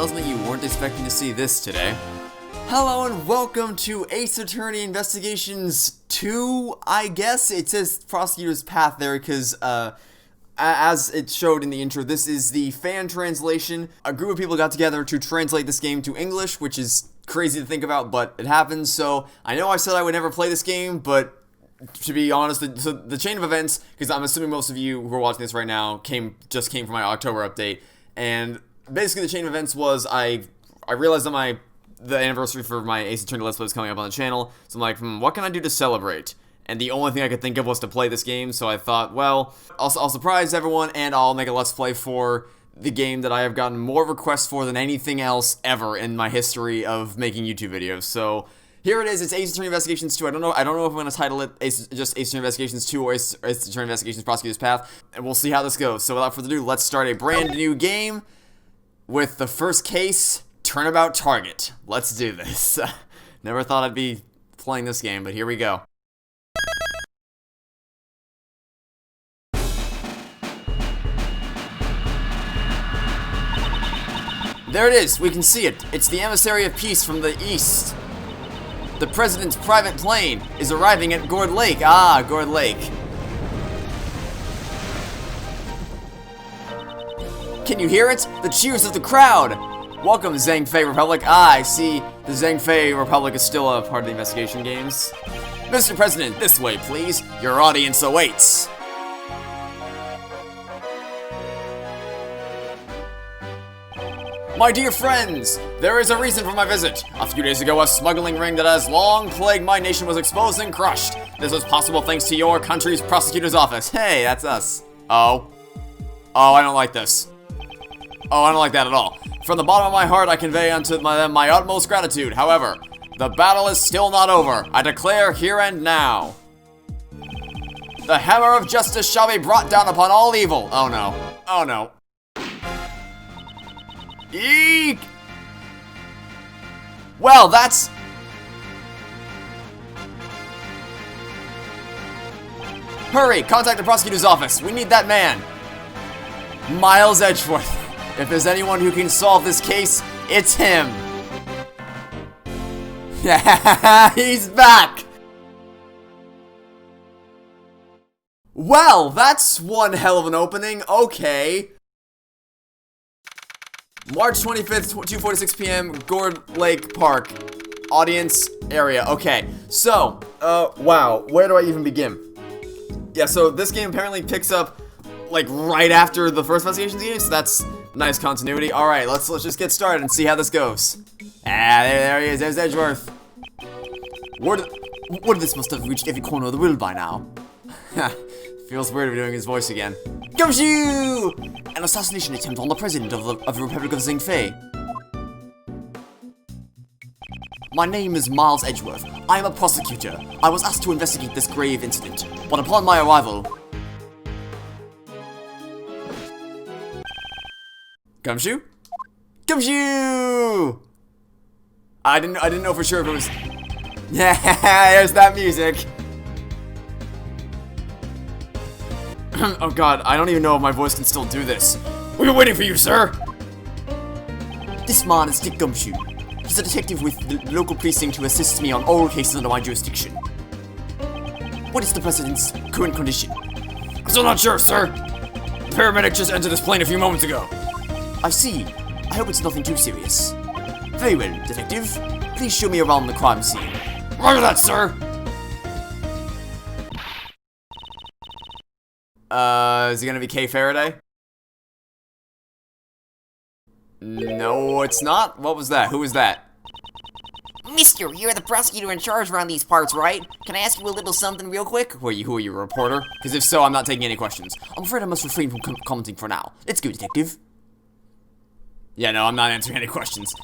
tells me you weren't expecting to see this today. Hello and welcome to Ace Attorney Investigations 2, I guess. It says Prosecutor's Path there because, as it showed in the intro, this is the fan translation. A group of people got together to translate this game to English, which is crazy to think about, but it happens. So, I know I said I would never play this game, but to be honest, the chain of events, because I'm assuming most of you who are watching this right now just came from my October update, and basically the chain of events was I realized that the anniversary for my Ace Attorney Let's Play was coming up on the channel, so I'm like, what can I do to celebrate? And the only thing I could think of was to play this game, so I thought, well, I'll surprise everyone, and I'll make a Let's Play for the game that I have gotten more requests for than anything else ever in my history of making YouTube videos. So here it is. It's Ace Attorney Investigations 2. I don't know if I'm going to title it just Ace Attorney Investigations 2 or Ace Attorney Investigations Prosecutor's Path, and we'll see how this goes. So without further ado, let's start a brand new game with the first case, Turnabout Target. Let's do this. Never thought I'd be playing this game, but here we go. There it is. We can see it. It's the emissary of peace from the east. The president's private plane is arriving at Gourd Lake. Ah, Gourd Lake. Can you hear it? The cheers of the crowd. Welcome, Zhangfei Republic. Ah, I see the Zhangfei Republic is still a part of the investigation games. Mr. President, this way, please. Your audience awaits. My dear friends, there is a reason for my visit. A few days ago, a smuggling ring that has long plagued my nation was exposed and crushed. This was possible thanks to your country's prosecutor's office. Hey, that's us. Oh, I don't like this. Oh, I don't like that at all. From the bottom of my heart, I convey unto them my utmost gratitude. However, the battle is still not over. I declare here and now. The hammer of justice shall be brought down upon all evil. Oh no. Oh no. Eek! Well, that's... Hurry! Contact the prosecutor's office! We need that man! Miles Edgeworth. If there's anyone who can solve this case, it's him! Yeah, he's back! Well, that's one hell of an opening. Okay. March 25th, 2:46 p.m., Gourd Lake Park. Audience area. Okay, so, wow, where do I even begin? Yeah, so this game apparently picks up, like, right after the first Investigations game, so that's nice continuity. Alright, let's just get started and see how this goes. Ah, there he is, there's Edgeworth. Word of this must have reached every corner of the world by now. Feels weird to be doing his voice again. Gumshoe! An assassination attempt on the president of the Republic of Zhangfei. My name is Miles Edgeworth. I am a prosecutor. I was asked to investigate this grave incident, but upon my arrival... Gumshoe? Gumshoe! I didn't know for sure if it was... Yeah, there's that music. Oh god, I don't even know if my voice can still do this. We've been waiting for you, sir! This man is Dick Gumshoe. He's a detective with the local precinct who assists me on all cases under my jurisdiction. What is the president's current condition? I'm still not sure, sir. The paramedic just entered this plane a few moments ago. I see. I hope it's nothing too serious. Very well, detective. Please show me around the crime scene. Roger that, sir! Is it gonna be Kay Faraday? No, it's not? What was that? Who was that? Mister, you're the prosecutor in charge around these parts, right? Can I ask you a little something real quick? Who are you, a reporter? Because if so, I'm not taking any questions. I'm afraid I must refrain from commenting for now. Let's go, detective. Yeah, no, I'm not answering any questions.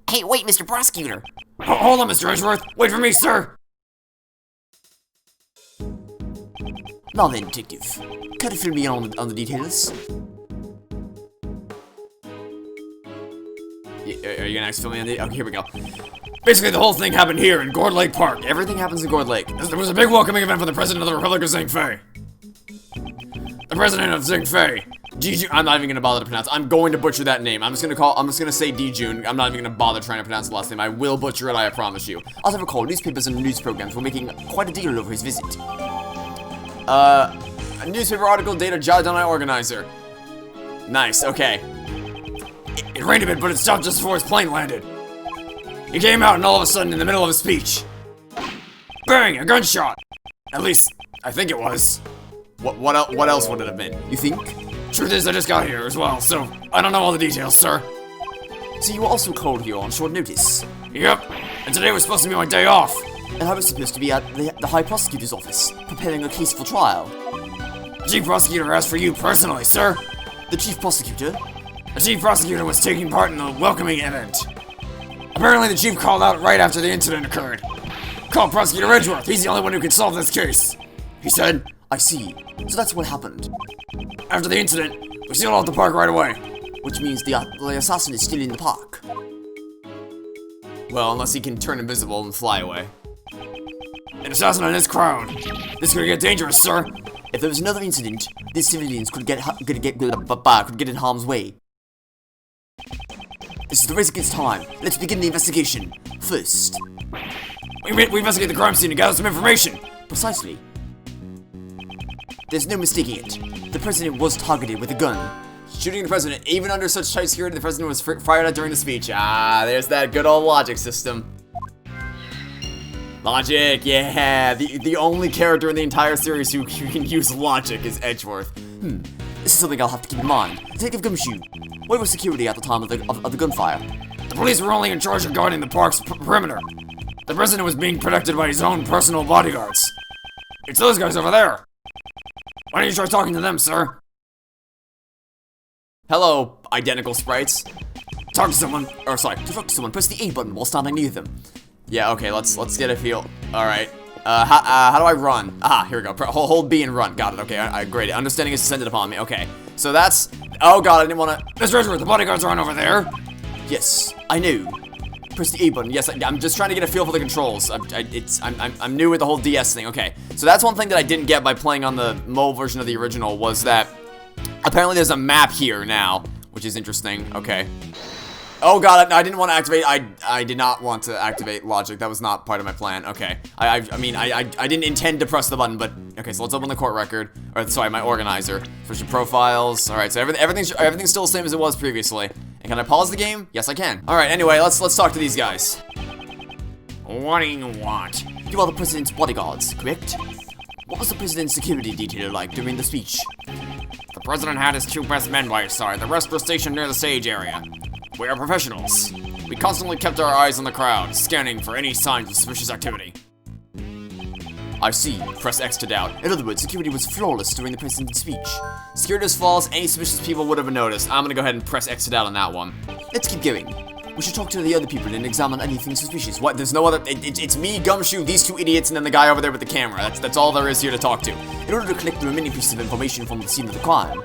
Hey, wait, Mr. Prosecutor. Hold on, Mr. Edgeworth. Wait for me, sir. Now then, detective, can you fill me in on the details? Are you gonna actually fill me in the... Okay, here we go. Basically, the whole thing happened here in Gourd Lake Park. Everything happens in Gourd Lake. There was a big welcoming event for the president of the Republic of Zhangfei. The president of Zhangfei I'm not even gonna bother to pronounce. I'm going to butcher that name. I'm just gonna say Dijun. I'm not even gonna bother trying to pronounce the last name. I will butcher it, I promise you. As I recall, newspapers and news programs were making quite a deal over his visit. A newspaper article dated jotted down by organizer. Nice, okay. It rained a bit, but it stopped just before his plane landed. He came out and all of a sudden, in the middle of his speech, bang! A gunshot! At least, I think it was. What else would it have been? You think? Truth is, I just got here as well, so I don't know all the details, sir. So you were also called here on short notice? Yep, and today was supposed to be my day off. And I was supposed to be at the High Prosecutor's office, preparing a case for trial. The Chief Prosecutor asked for you personally, sir. The Chief Prosecutor? The Chief Prosecutor was taking part in the welcoming event. Apparently the Chief called out right after the incident occurred. Called Prosecutor Edgeworth, he's the only one who can solve this case. He said, I see. So that's what happened. After the incident, we sealed off the park right away. Which means the assassin is still in the park. Well, unless he can turn invisible and fly away. An assassin in this crowd. This could get dangerous, sir. If there was another incident, these civilians could get in harm's way. This is the race against time. Let's begin the investigation. First, we investigate the crime scene and gather some information. Precisely. There's no mistaking it. The president was targeted with a gun. Shooting the president, even under such tight security, the president was fired at during the speech. Ah, there's that good old logic system. Logic, yeah. The only character in the entire series who can use logic is Edgeworth. This is something I'll have to keep in mind. Detective Gumshoe, where was security at the time of the gunfire? The police were only in charge of guarding the park's perimeter. The president was being protected by his own personal bodyguards. It's those guys over there. Why don't you try talking to them, sir? Hello, identical sprites. Talk to someone, to talk to someone, press the A button while standing near them. Yeah, okay, let's get a feel. Alright. How do I run? Ah, here we go. Hold B and run. Got it, okay, great. Understanding is descended upon me, okay. So that's, oh god, I didn't wanna, Mr. Edgeworth, the bodyguards aren't over there. Yes, I know. Press the A button. Yes, I'm just trying to get a feel for the controls. I'm new with the whole DS thing. Okay, so that's one thing that I didn't get by playing on the mobile version of the original was that apparently there's a map here now, which is interesting. Okay. Oh god, I didn't want to activate. I did not want to activate logic. That was not part of my plan. Okay. I mean, I didn't intend to press the button, but okay. So let's open the court record, or sorry, my organizer. Switch to profiles. All right. So everything's still the same as it was previously. And can I pause the game? Yes, I can. All right. Anyway, let's talk to these guys. What do you want? You are the president's bodyguards, correct? What was the president's security detail like during the speech? The president had his two best men by his side. The rest were stationed near the stage area. We are professionals. We constantly kept our eyes on the crowd, scanning for any signs of suspicious activity. I see. Press X to doubt. In other words, security was flawless during the president's speech. Security was flawless, any suspicious people would have noticed. I'm gonna go ahead and press X to doubt on that one. Let's keep going. We should talk to the other people and examine anything suspicious. What? There's no other. It's me, Gumshoe, these two idiots, and then the guy over there with the camera. That's all there is here to talk to. In order to collect the remaining pieces of information from the scene of the crime.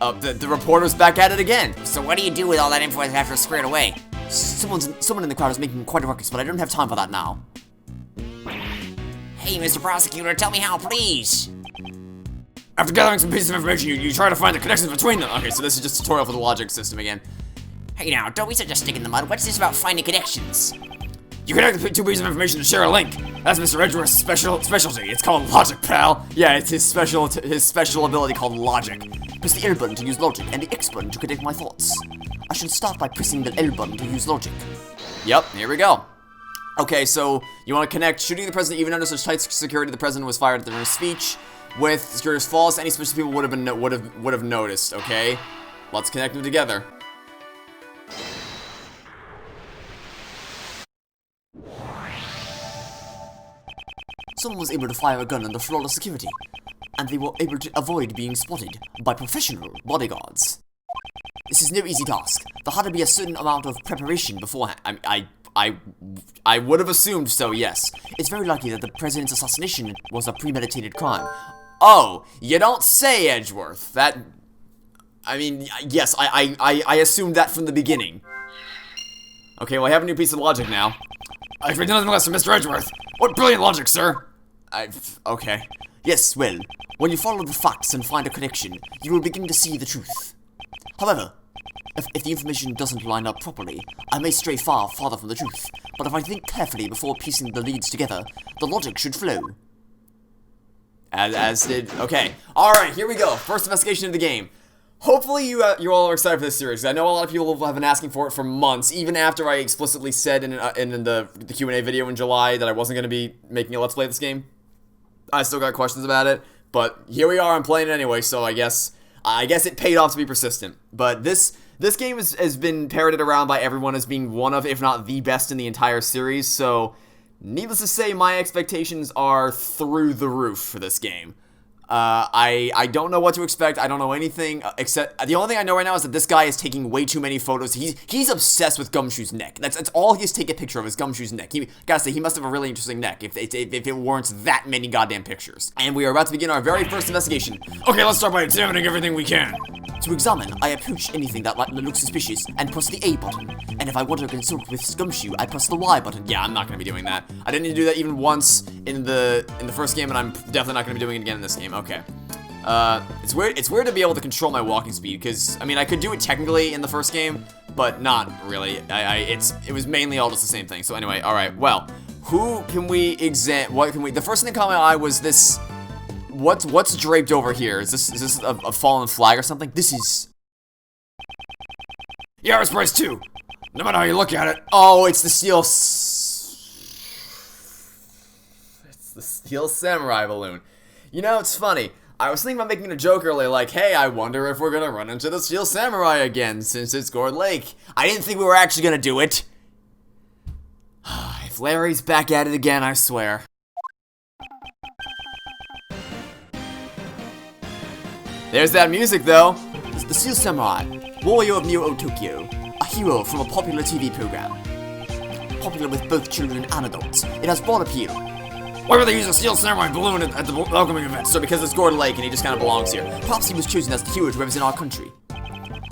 The reporter's back at it again. So what do you do with all that info after it's squared away? Someone in the crowd is making quite a ruckus, but I don't have time for that now. Hey, Mr. Prosecutor, tell me how, please. After gathering some pieces of information, you try to find the connections between them. Okay, so this is just a tutorial for the logic system again. Hey now, don't be such a stick in the mud. What's this about finding connections? You connect the two pieces of information to share a link. That's Mr. Edgeworth's specialty. It's called logic, pal. Yeah, it's his special ability called logic. Press the L button to use logic, and the X button to connect my thoughts. I should start by pressing the L button to use logic. Yep, here we go. Okay, so you want to connect shooting the president even under such tight security the president was fired during his speech with security's false. Any suspicious people would have noticed. Okay, let's connect them together. Someone was able to fire a gun under flawless security, and they were able to avoid being spotted by professional bodyguards. This is no easy task. There had to be a certain amount of preparation beforehand. I would have assumed so, yes. It's very likely that the president's assassination was a premeditated crime. Oh, you don't say, Edgeworth. That, I mean, yes, I assumed that from the beginning. Okay, well, I have a new piece of logic now. I expect nothing less from Mr. Edgeworth. What brilliant logic, sir. Okay. Yes, well, when you follow the facts and find a connection, you will begin to see the truth. However, if the information doesn't line up properly, I may stray farther from the truth, but if I think carefully before piecing the leads together, the logic should flow. As did... Okay. Alright, here we go. First investigation of the game. Hopefully you all are excited for this series. I know a lot of people have been asking for it for months, even after I explicitly said in the Q&A video in July that I wasn't going to be making a Let's Play this game. I still got questions about it, but here we are, I'm playing it anyway, so I guess it paid off to be persistent. But this game has been parroted around by everyone as being one of, if not the best in the entire series, so needless to say, my expectations are through the roof for this game. I don't know what to expect. I don't know anything except the only thing I know right now is that this guy is taking way too many photos. He's obsessed with Gumshoe's neck. That's all he has to take a picture of is Gumshoe's neck. Gotta say, he must have a really interesting neck if it warrants that many goddamn pictures. And we are about to begin our very first investigation. Okay, let's start by examining everything we can. To examine, I approach anything that looks suspicious and press the A button. And if I want to consult with Gumshoe, I press the Y button. Yeah, I'm not gonna be doing that. I didn't need to do that even once in the first game, and I'm definitely not gonna be doing it again in this game. Okay. It's weird to be able to control my walking speed, because, I mean, I could do it technically in the first game, but not really. It was mainly all just the same thing. So anyway, alright, well, what can we, the first thing that caught my eye was this, what's draped over here? Is this a fallen flag or something? This is... Yeah, it's priced too. No matter how you look at it. Oh, it's the steel... It's the Steel Samurai balloon. You know, it's funny. I was thinking about making a joke earlier, like, hey, I wonder if we're gonna run into the Steel Samurai again, since it's Gourd Lake. I didn't think we were actually gonna do it. If Larry's back at it again, I swear. There's that music, though. It's the Steel Samurai, warrior of Neo Tokyo, a hero from a popular TV program. Popular with both children and adults, it has broad appeal. Why would they use a Steel Samurai balloon at the welcoming event? So because it's Gourd Lake and he just kind of belongs here. Perhaps he was chosen as the hero to represent our country.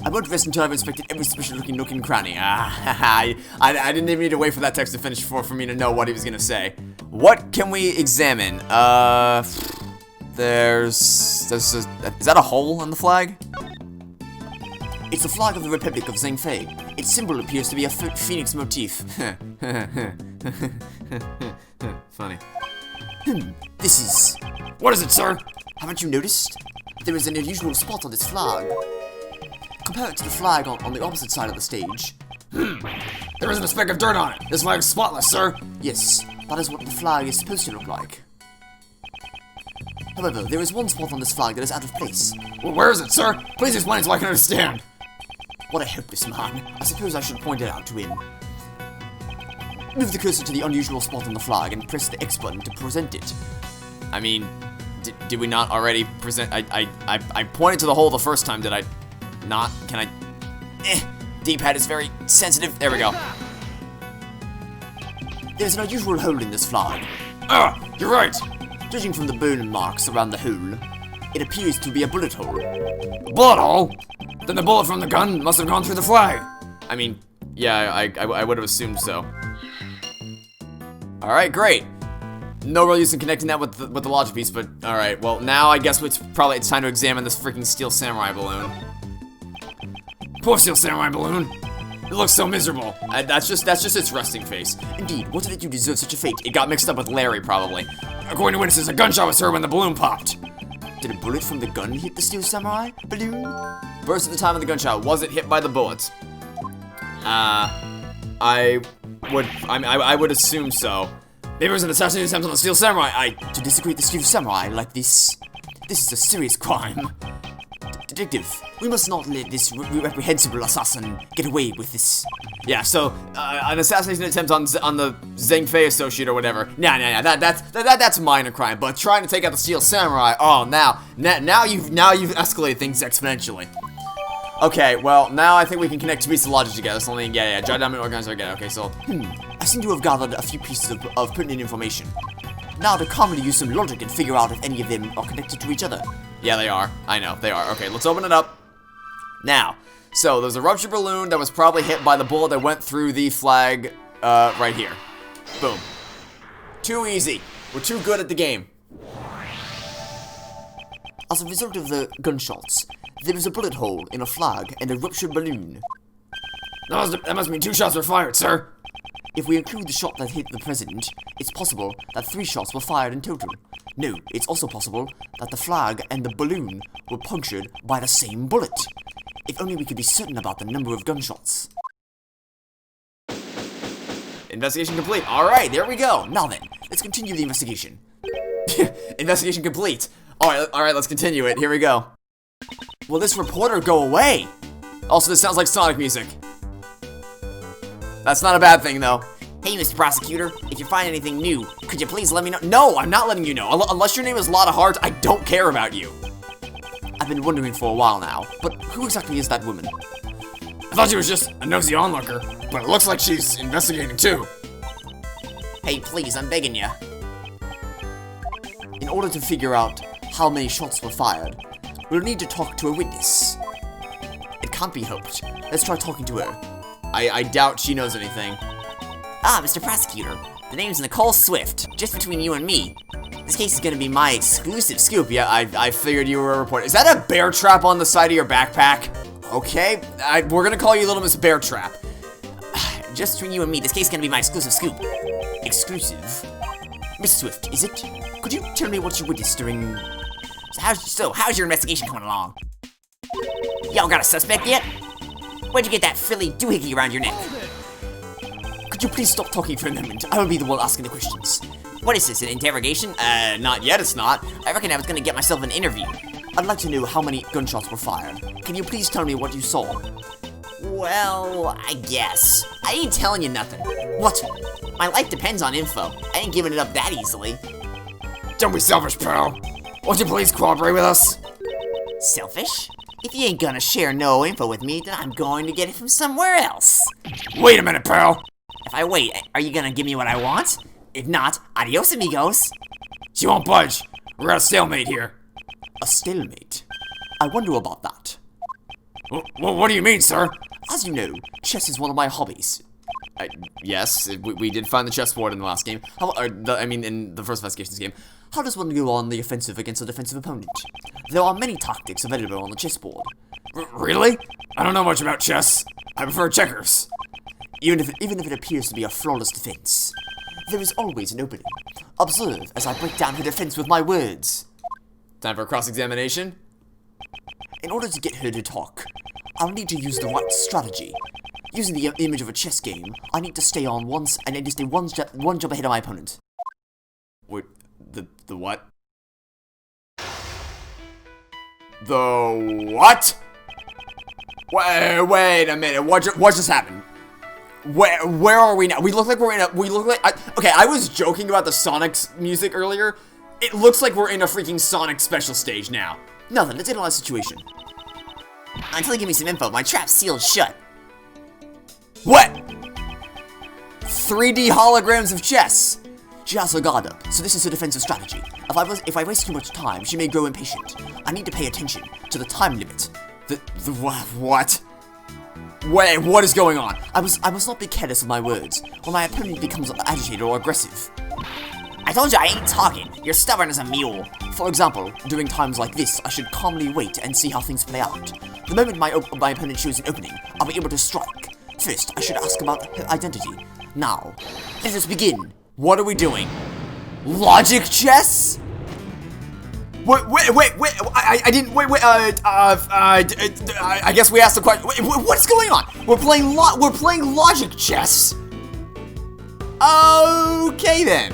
I won't rest until I've inspected every special-looking nook and cranny. I didn't even need to wait for that text to finish for me to know what he was gonna say. What can we examine? Is that a hole in the flag? It's the flag of the Republic of Zhengfei. Its symbol appears to be a phoenix motif. Funny. This is... What is it, sir? Haven't you noticed? There is an unusual spot on this flag. Compare it to the flag on the opposite side of the stage. There isn't a speck of dirt on it. This flag's spotless, sir. Yes, that is what the flag is supposed to look like. However, there is one spot on this flag that is out of place. Well, where is it, sir? Please explain so I can understand. What a helpless man. I suppose I should point it out to him. Move the cursor to the unusual spot on the flag and press the X button to present it. I mean, did we not already present... I pointed to the hole the first time, did I not? Can I... D-pad is very sensitive. There we go. There's an unusual hole in this flag. You're right. Judging from the burn marks around the hole, it appears to be a bullet hole. A bullet hole? Then the bullet from the gun must have gone through the flag. I mean, yeah, I would have assumed so. Alright, great. No real use in connecting that with the logic piece, but alright, well, now I guess it's time to examine this freaking Steel Samurai balloon. Poor Steel Samurai balloon. It looks so miserable. That's just its resting face. Indeed, what did it do to deserve such a fate? It got mixed up with Larry, probably. According to witnesses, a gunshot was heard when the balloon popped. Did a bullet from the gun hit the Steel Samurai balloon? Burst at the time of the gunshot. Was it hit by the bullets? I would assume so. Maybe it was an assassination attempt on the Steel Samurai. To desecrate the Steel Samurai like this is a serious crime. Detective, we must not let this reprehensible assassin get away with this. Yeah, so, an assassination attempt on the Zhengfei associate or whatever. Nah, that's a minor crime, but trying to take out the Steel Samurai, oh, now you've escalated things exponentially. Okay, well, now I think we can connect two pieces of logic together, so yeah, jot down and organize again. Okay, so, I seem to have gathered a few pieces of pertinent information. Now to calmly use some logic and figure out if any of them are connected to each other. Yeah, they are. I know, they are. Okay, let's open it up. Now, so there's a ruptured balloon that was probably hit by the bullet that went through the flag, right here. Boom. Too easy. We're too good at the game. As a result of the gunshots, there is a bullet hole in a flag and a ruptured balloon. That must mean 2 shots were fired, sir. If we include the shot that hit the president, it's possible that 3 shots were fired in total. No, it's also possible that the flag and the balloon were punctured by the same bullet. If only we could be certain about the number of gunshots. Investigation complete. Alright, there we go. Now then, let's continue the investigation. Investigation complete. Alright, let's continue it. Here we go. Will this reporter go away? Also, this sounds like Sonic music. That's not a bad thing, though. Hey, Mr. Prosecutor, if you find anything new, could you please let me know? No, I'm not letting you know. Unless your name is Lotta Hart, I don't care about you. I've been wondering for a while now, but who exactly is that woman? I thought she was just a nosy onlooker, but it looks like she's investigating too. Hey, please, I'm begging you. In order to figure out how many shots were fired, we'll need to talk to a witness. It can't be helped. Let's try talking to her. I doubt she knows anything. Ah, Mr. Prosecutor, the name's Nicole Swift. Just between you and me, this case is gonna be my exclusive scoop. Yeah, I figured you were a reporter. Is that a bear trap on the side of your backpack? Okay, we're gonna call you Little Miss Bear Trap. Just between you and me, this case is gonna be my exclusive scoop. Exclusive? Miss Swift, is it? Could you tell me what you witnessed during... How's your investigation coming along? Y'all got a suspect yet? Where'd you get that frilly doohickey around your neck? Could you please stop talking for a moment? I will be the one asking the questions. What is this, an interrogation? Not yet, it's not. I reckon I was gonna get myself an interview. I'd like to know how many gunshots were fired. Can you please tell me what you saw? Well, I guess. I ain't telling you nothing. What? My life depends on info. I ain't giving it up that easily. Don't be selfish, pal. Won't you please cooperate with us? Selfish? If you ain't gonna share no info with me, then I'm going to get it from somewhere else. Wait a minute, pal. If I wait, are you gonna give me what I want? If not, adios amigos. She won't budge. We're at a stalemate here. A stalemate? I wonder about that. What do you mean, sir? As you know, chess is one of my hobbies. Yes, we did find the chessboard in the last game. In the first investigations game. How does one go on the offensive against a defensive opponent? There are many tactics available on the chessboard. Really? I don't know much about chess. I prefer checkers. Even if it appears to be a flawless defense, there is always an opening. Observe as I break down her defense with my words. Time for cross-examination. In order to get her to talk, I'll need to use the right strategy. Using the image of a chess game, I need to stay on one jump ahead of my opponent. Wait, the what? The what? Wait a minute. What just happened? Where are we now? We look like okay, I was joking about the Sonic's music earlier. It looks like we're in a freaking Sonic special stage now. Now then, let's analyze the situation. Until you give me some info, my trap's sealed shut. What? 3D holograms of chess. She has her guard up, so this is her defensive strategy. If I waste too much time, she may grow impatient. I need to pay attention to the time limit. What? Wait, what is going on? I must not be careless with my words, or my opponent becomes agitated or aggressive. I told you I ain't talking. You're stubborn as a mule. For example, during times like this, I should calmly wait and see how things play out. The moment my opponent shows an opening, I'll be able to strike. First, I should ask about her identity. Now, let us begin. What are we doing? Logic chess? Wait, I didn't, I guess we asked the question, what's going on? We're playing logic chess? Okay then.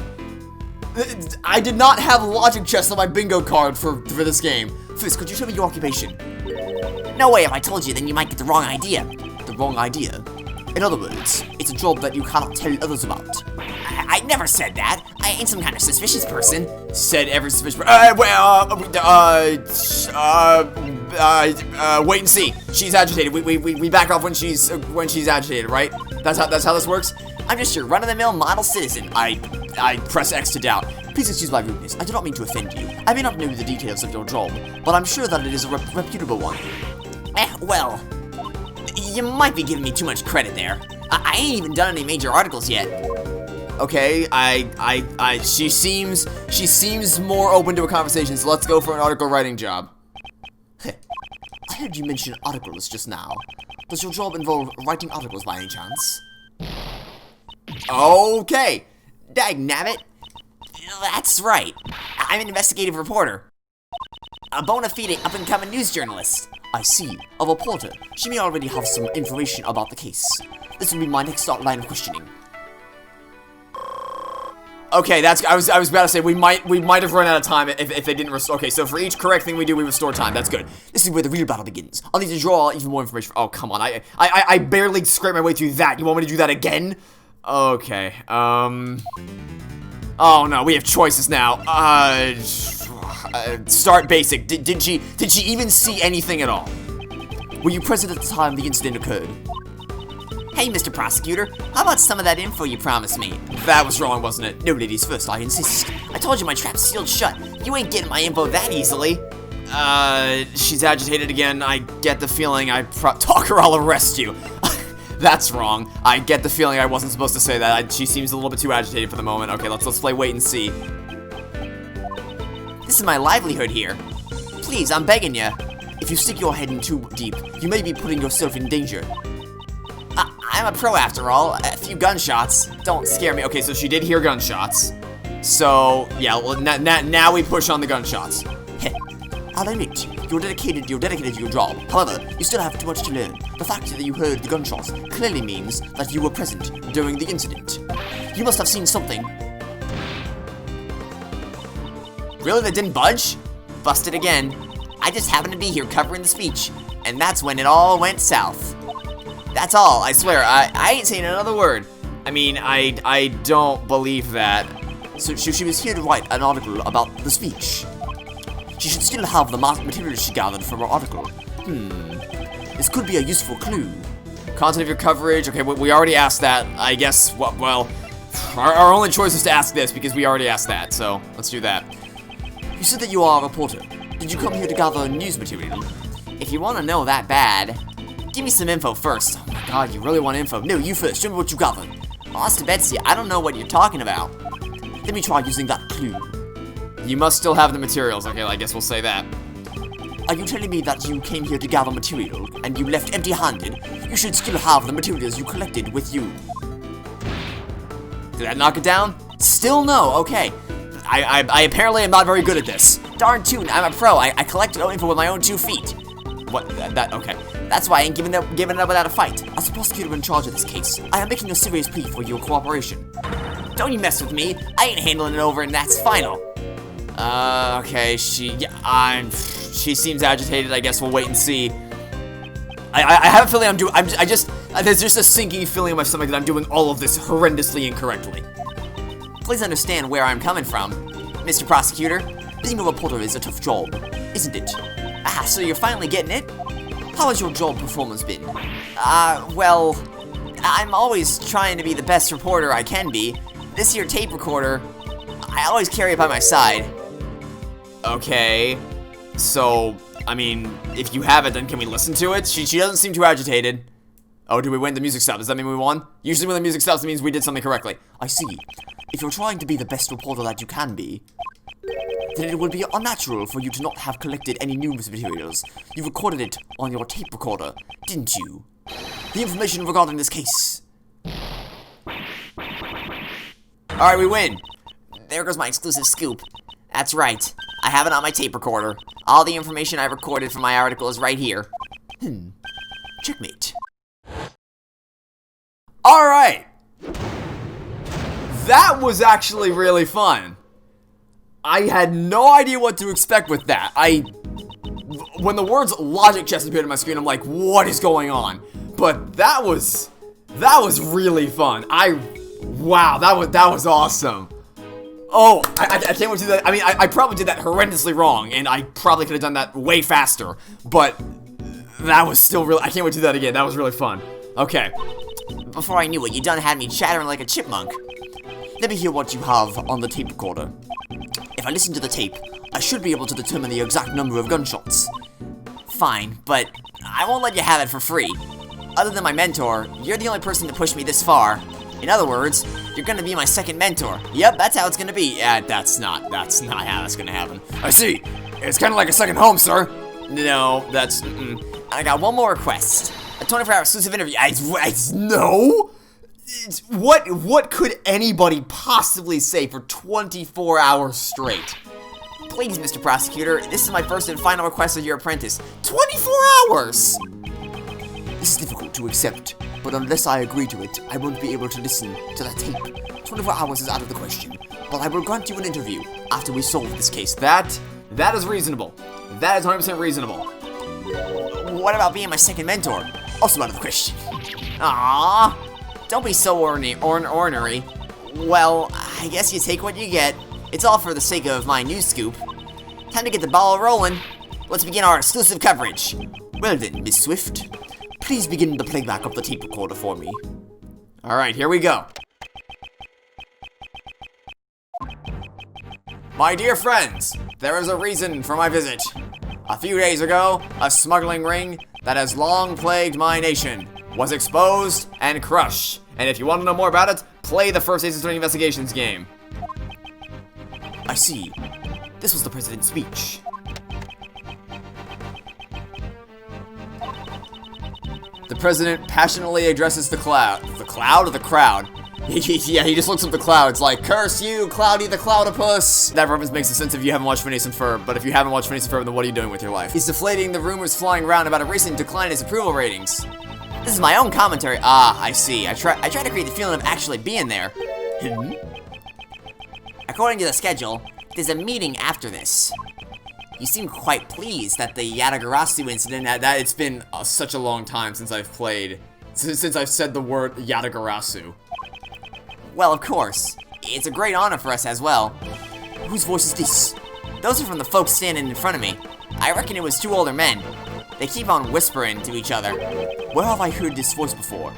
I did not have logic chess on my bingo card for this game. First, could you show me your occupation? No way, if I told you, then you might get the wrong idea. The wrong idea? In other words, it's a job that you cannot tell others about. I never said that. I ain't some kind of suspicious person. Said every suspicious person. Wait and see. She's agitated. We back off when she's agitated, right? That's how this works. I'm just your run-of-the-mill model citizen. I press X to doubt. Please excuse my rudeness. I do not mean to offend you. I may not know the details of your job, but I'm sure that it is a reputable one. Well, you might be giving me too much credit there. I ain't even done any major articles yet. Okay, she seems more open to a conversation, so let's go for an article writing job. I heard you mention articles just now. Does your job involve writing articles by any chance? Okay, dagnabbit. That's right. I'm an investigative reporter. A bona fide up-and-coming news journalist. I see. A reporter. She may already have some information about the case. This will be my next line of questioning. Okay, I was about to say we might have run out of time if they didn't restore. Okay, so for each correct thing we do, we restore time. That's good. This is where the real battle begins. I'll need to draw even more information. Oh, come on. I barely scraped my way through that. You want me to do that again? Okay. Oh no, we have choices now. Start basic. Did she even see anything at all? Were you present at the time the incident occurred? Hey, Mr. Prosecutor, how about some of that info you promised me? That was wrong, wasn't it? No ladies first, I insist. I told you my trap's sealed shut. You ain't getting my info that easily. She's agitated again. I get the feeling talk or I'll arrest you. That's wrong. I get the feeling I wasn't supposed to say that. She seems a little bit too agitated for the moment. Okay, let's play wait and see. This is my livelihood here. Please, I'm begging you. If you stick your head in too deep, you may be putting yourself in danger. I'm a pro after all. A few gunshots don't scare me. Okay, so she did hear gunshots. So, yeah, well, now we push on the gunshots. I'll admit, you're dedicated to your job. However, you still have too much to learn. The fact that you heard the gunshots clearly means that you were present during the incident. You must have seen something. Really, that didn't budge? Busted again. I just happened to be here covering the speech, and that's when it all went south. That's all, I swear. I ain't saying another word. I mean, I don't believe that. So she was here to write an article about the speech. She should still have the material she gathered from her article. This could be a useful clue. Content of your coverage. Okay, we already asked that. I guess, well, our only choice is to ask this because we already asked that, so let's do that. You said that you are a reporter. Did you come here to gather news material? If you want to know that bad, give me some info first. Oh my god, you really want info? No, you first. Show me what you gathered. Honest to Betsy, I don't know what you're talking about. Let me try using that clue. You must still have the materials. Okay, I guess we'll say that. Are you telling me that you came here to gather material and you left empty-handed? You should still have the materials you collected with you. Did that knock it down? Still no. Okay. I apparently am not very good at this. Darn tootin', I'm a pro. I collected info with my own 2 feet. What? Okay. That's why I ain't giving it up without a fight. As the prosecutor in charge of this case, I am making a serious plea for your cooperation. Don't you mess with me. I ain't handling it over and that's final. Okay, she seems agitated. I guess we'll wait and see. I have a feeling there's just a sinking feeling in my stomach that I'm doing all of this horrendously incorrectly. Please understand where I'm coming from, Mr. Prosecutor. Being a reporter is a tough job, isn't it? So you're finally getting it? How has your job performance been? Well, I'm always trying to be the best reporter I can be. This here tape recorder, I always carry it by my side. Okay, so, I mean, if you have it, then can we listen to it? She doesn't seem too agitated. Oh, do we win? The music stopped. Does that mean we won? Usually when the music stops, it means we did something correctly. I see. If you're trying to be the best reporter that you can be, then it would be unnatural for you to not have collected any news materials. You recorded it on your tape recorder, didn't you? The information regarding this case. Alright, we win. There goes my exclusive scoop. That's right. I have it on my tape recorder. All the information I recorded from my article is right here. Checkmate. Alright. That was actually really fun. I had no idea what to expect with that. When the words logic chess appeared on my screen, I'm like, what is going on? But that was really fun. Wow, that was awesome. Oh, I can't wait to do that. I mean, I probably did that horrendously wrong, and I probably could have done that way faster, but that was still really, I can't wait to do that again. That was really fun. Okay. Before I knew it, you done had me chattering like a chipmunk. Let me hear what you have on the tape recorder. If I listen to the tape, I should be able to determine the exact number of gunshots. Fine, but I won't let you have it for free. Other than my mentor, you're the only person to push me this far. In other words, you're gonna be my second mentor. Yep, that's how it's gonna be. That's not how that's gonna happen. I see. It's kind of like a second home, sir. No, that's, I got one more request. A 24-hour exclusive interview. No? What could anybody possibly say for 24 hours straight? Please, Mr. Prosecutor, this is my first and final request of your apprentice. 24 hours! This is difficult to accept, but unless I agree to it, I won't be able to listen to that tape. 24 hours is out of the question, but I will grant you an interview after we solve this case. That is reasonable. That is 100% reasonable. What about being my second mentor? Also out of the question. Aww. Don't be so ornery. Well, I guess you take what you get. It's all for the sake of my news scoop. Time to get the ball rolling. Let's begin our exclusive coverage. Well then, Miss Swift, please begin the playback of the tape recorder for me. Alright, here we go. My dear friends, there is a reason for my visit. A few days ago, a smuggling ring that has long plagued my nation was exposed and crushed. And if you want to know more about it, play the first Ace Attorney Investigations game. I see. This was the president's speech. The president passionately addresses the cloud. The cloud or the crowd? Yeah, he just looks at the clouds like, curse you, Cloudy the Cloudopus. That reference makes sense if you haven't watched Phineas and Ferb, but if you haven't watched Phineas and Ferb, then what are you doing with your life? He's deflating the rumors flying around about a recent decline in his approval ratings. This is my own commentary. Ah, I see. I try to create the feeling of actually being there. According to the schedule, there's a meeting after this. You seem quite pleased that the Yatagarasu incident, That it's been such a long time since I've played, since I've said the word Yatagarasu. Well, of course. It's a great honor for us as well. Whose voice is this? Those are from the folks standing in front of me. I reckon it was two older men. They keep on whispering to each other. Where have I heard this voice before?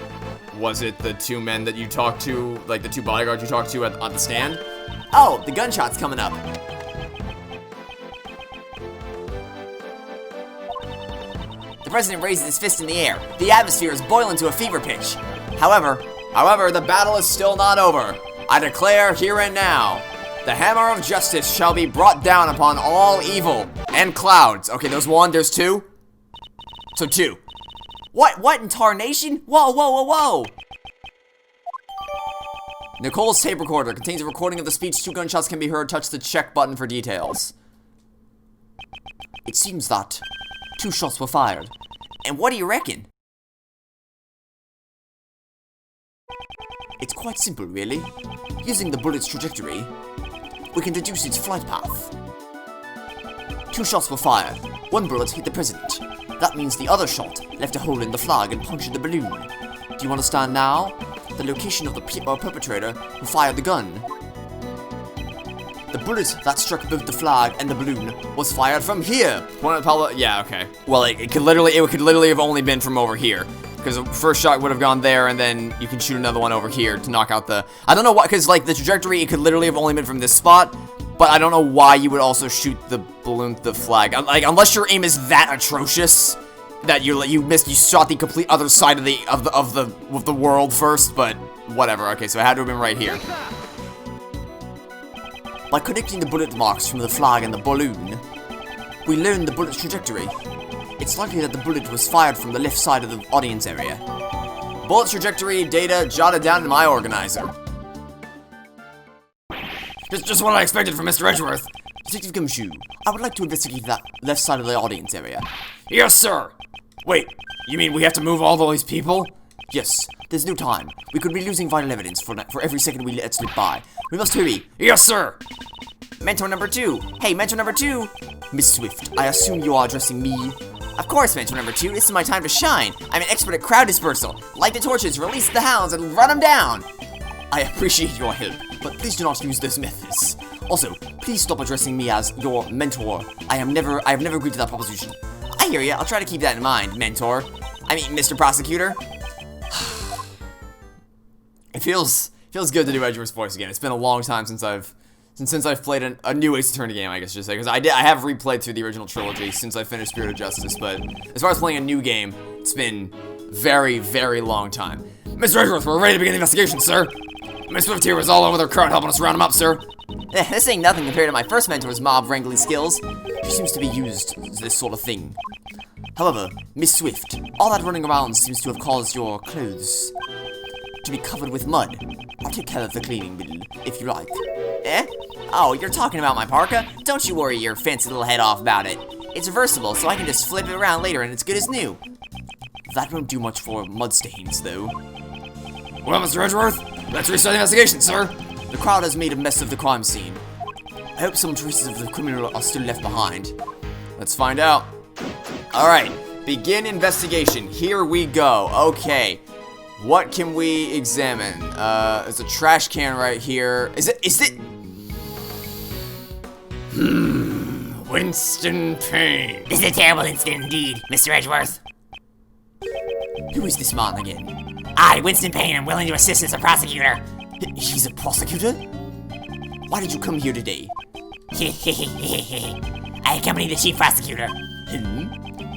Was it the two men that you talked to, like the two bodyguards you talked to at the stand? Oh, the gunshot's coming up. The president raises his fist in the air. The atmosphere is boiling to a fever pitch. However, the battle is still not over. I declare here and now, the hammer of justice shall be brought down upon all evil and clouds. Okay, there's one, there's two. So two. What in tarnation? Whoa. Nicole's tape recorder contains a recording of the speech. 2 gunshots can be heard. Touch the check button for details. It seems that 2 shots were fired. And what do you reckon? It's quite simple, really. Using the bullet's trajectory, we can deduce its flight path. 2 shots were fired. 1 bullet hit the president. That means the other shot left a hole in the flag and punctured the balloon. Do you understand now? The location of the perpetrator who fired the gun. The bullet that struck both the flag and the balloon was fired from here. Yeah, okay. Well, it could literally have only been from over here. Because the first shot would have gone there, and then you can shoot another one over here to knock out the... I don't know why, because, like, the trajectory, it could literally have only been from this spot, but I don't know why you would also shoot the balloon, the flag. Like, unless your aim is that atrocious, that you shot the complete other side of the world first, but whatever. Okay, so it had to have been right here. By connecting the bullet marks from the flag and the balloon, we learned the bullet's trajectory. It's likely that the bullet was fired from the left side of the audience area. Bullet trajectory data jotted down in my organizer. Just what I expected from Mr. Edgeworth. Detective Gumshoe, I would like to investigate that left side of the audience area. Yes, sir. Wait, you mean we have to move all those people? Yes, there's no time. We could be losing vital evidence for every second we let slip by. We must hurry. Yes, sir. Mentor number 2. Hey, mentor number 2. Miss Swift, I assume you are addressing me. Of course, mentor number 2. This is my time to shine. I'm an expert at crowd dispersal. Light the torches, release the hounds, and run them down. I appreciate your help, but please do not use those methods. Also, please stop addressing me as your mentor. I have never agreed to that proposition. I hear you. I'll try to keep that in mind, mentor. I mean, Mr. Prosecutor. It feels good to do Edgeworth's voice again. It's been a long time since I've played a new Ace Attorney game, I guess you should say, because I have replayed through the original trilogy since I finished Spirit of Justice, but as far as playing a new game, it's been very, very long time. Mr. Edgeworth, we're ready to begin the investigation, sir. Miss Swift here was all over the crowd helping us round him up, sir. This ain't nothing compared to my first mentor's mob wrangling skills. She seems to be used to this sort of thing. However, Miss Swift, all that running around seems to have caused your clothes to be covered with mud. I'll take care of the cleaning bill, if you like. Eh? Oh, you're talking about my parka? Don't you worry your fancy little head off about it. It's reversible, so I can just flip it around later and it's good as new. That won't do much for mud stains, though. Well, Mr. Edgeworth, let's restart the investigation, sir. The crowd has made a mess of the crime scene. I hope some traces of the criminal are still left behind. Let's find out. Alright, begin investigation. Here we go. Okay. What can we examine? There's a trash can right here. Is it? Winston Payne. This is a terrible incident indeed, Mr. Edgeworth. Who is this man again? I, Winston Payne, am willing to assist as a prosecutor. He's a prosecutor? Why did you come here today? I accompany the chief prosecutor.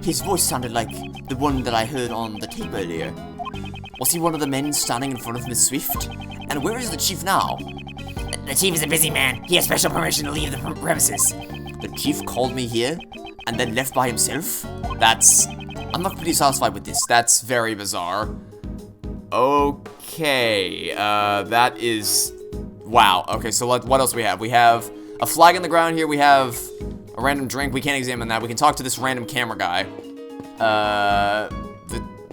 His voice sounded like the one that I heard on the tape earlier. Was he one of the men standing in front of Miss Swift? And where is the chief now? The chief is a busy man. He has special permission to leave the premises. The chief called me here, and then left by himself? I'm not pretty satisfied with this. That's very bizarre. Okay, that is... Wow, okay, so what else do we have? We have a flag on the ground here, we have a random drink, we can't examine that, we can talk to this random camera guy.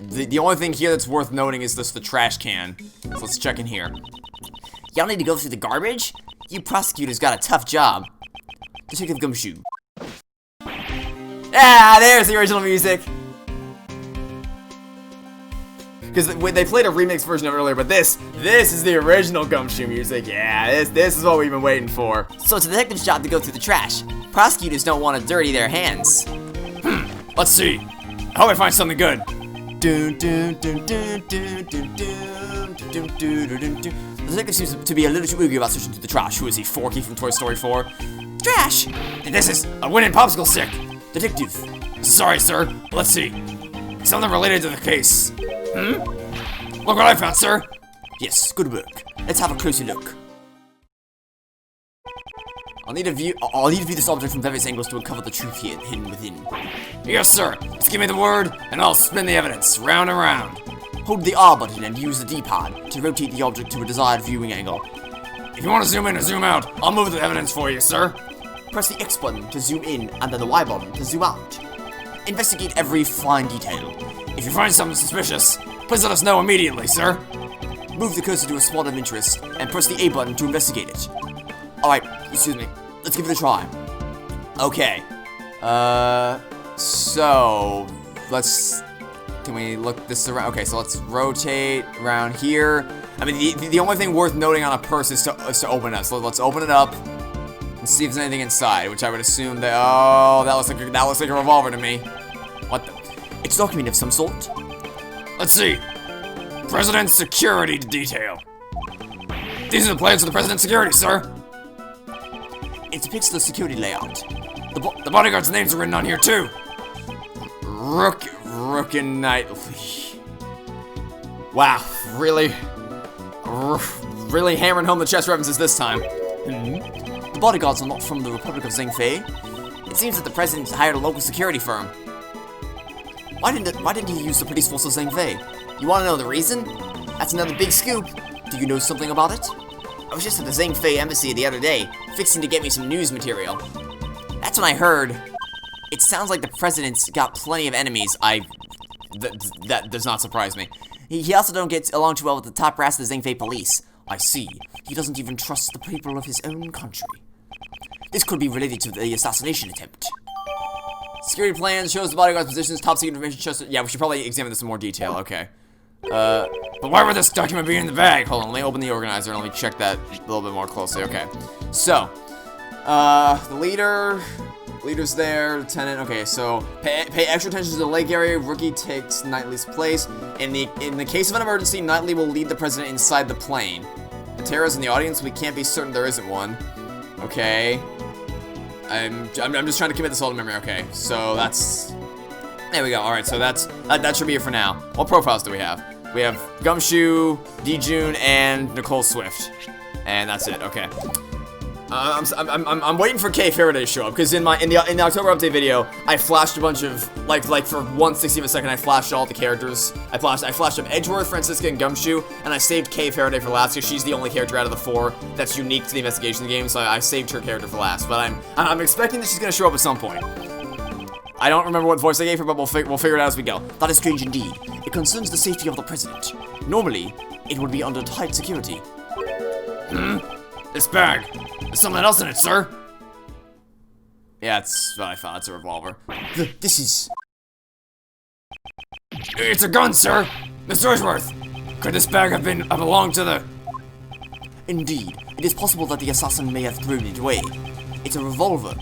The only thing here that's worth noting is the trash can. So let's check in here. Y'all need to go through the garbage? You prosecutors got a tough job. Detective Gumshoe. Ah, there's the original music! Because they played a remix version of it earlier, but this is the original Gumshoe music. Yeah, this is what we've been waiting for. So it's a detective's job to go through the trash. Prosecutors don't want to dirty their hands. Let's see. I hope I find something good. The detective seems to be a little too eager about searching through the trash. Who is he, Forky from Toy Story 4? Trash! This is a winning popsicle stick. Detective. Sorry, sir. Let's see. Something related to the case. Look what I found, sir. Yes, good work. Let's have a closer look. I'll need to view this object from various angles to uncover the truth here hidden within. Yes, sir. Just give me the word, and I'll spin the evidence round and round. Hold the R button and use the D-pad to rotate the object to a desired viewing angle. If you want to zoom in or zoom out, I'll move the evidence for you, sir. Press the X button to zoom in and then the Y button to zoom out. Investigate every fine detail. If you find something suspicious, please let us know immediately, sir. Move the cursor to a spot of interest and press the A button to investigate it. Alright, excuse me. Let's give it a try. Okay. So can we look this around? Okay, so let's rotate around here. I mean, the only thing worth noting on a purse is to open it up. So let's open it up and see if there's anything inside, which I would assume that, oh, that looks like a revolver to me. What the? It's a document of some sort. Let's see. President's security detail. These are the plans for the president's security, sir. It depicts the security layout. The bodyguards' names are written on here, too. Rook and Knightley. Wow, really hammering home the chess references this time. The bodyguards are not from the Republic of Zhengfei. It seems that the president hired a local security firm. Why didn't he use the police force of Zhengfei? You want to know the reason? That's another big scoop. Do you know something about it? I was just at the Zhengfei embassy the other day, fixing to get me some news material. That's when I heard. It sounds like the president's got plenty of enemies. That does not surprise me. He also don't get along too well with the top brass of the Zhengfei police. I see. He doesn't even trust the people of his own country. This could be related to the assassination attempt. Security plans shows the bodyguard's positions. Top secret information shows. Yeah, we should probably examine this in more detail. Okay. But why would this document be in the bag? Hold on, let me open the organizer and let me check that a little bit more closely. Okay. So, the leader's there, lieutenant. Okay, so pay extra attention to the lake area. Rookie takes Knightley's place. In the case of an emergency, Knightley will lead the president inside the plane. The terrorists in the audience, we can't be certain there isn't one. Okay. I'm just trying to commit this all to memory. Okay, so that's... There we go. Alright, so that should be it for now. What profiles do we have? We have Gumshoe, Dijun, and Nicole Swift. And that's it, okay. I'm waiting for Kay Faraday to show up, because in the October update video, I flashed a bunch of, like for 1/60 of a second, I flashed all the characters. I flashed up Edgeworth, Francisca, and Gumshoe, and I saved Kay Faraday for last, because she's the only character out of the 4 that's unique to the investigation game, so I saved her character for last. But I'm expecting that she's gonna show up at some point. I don't remember what voice I gave her, but we'll figure it out as we go. That is strange indeed. It concerns the safety of the president. Normally, it would be under tight security. This bag. There's something else in it, sir. Yeah, it's what I thought. It's a revolver. This is... It's a gun, sir. Mr. Edgeworth. Could this bag have belonged to the... Indeed, it is possible that the assassin may have thrown it away. It's a revolver.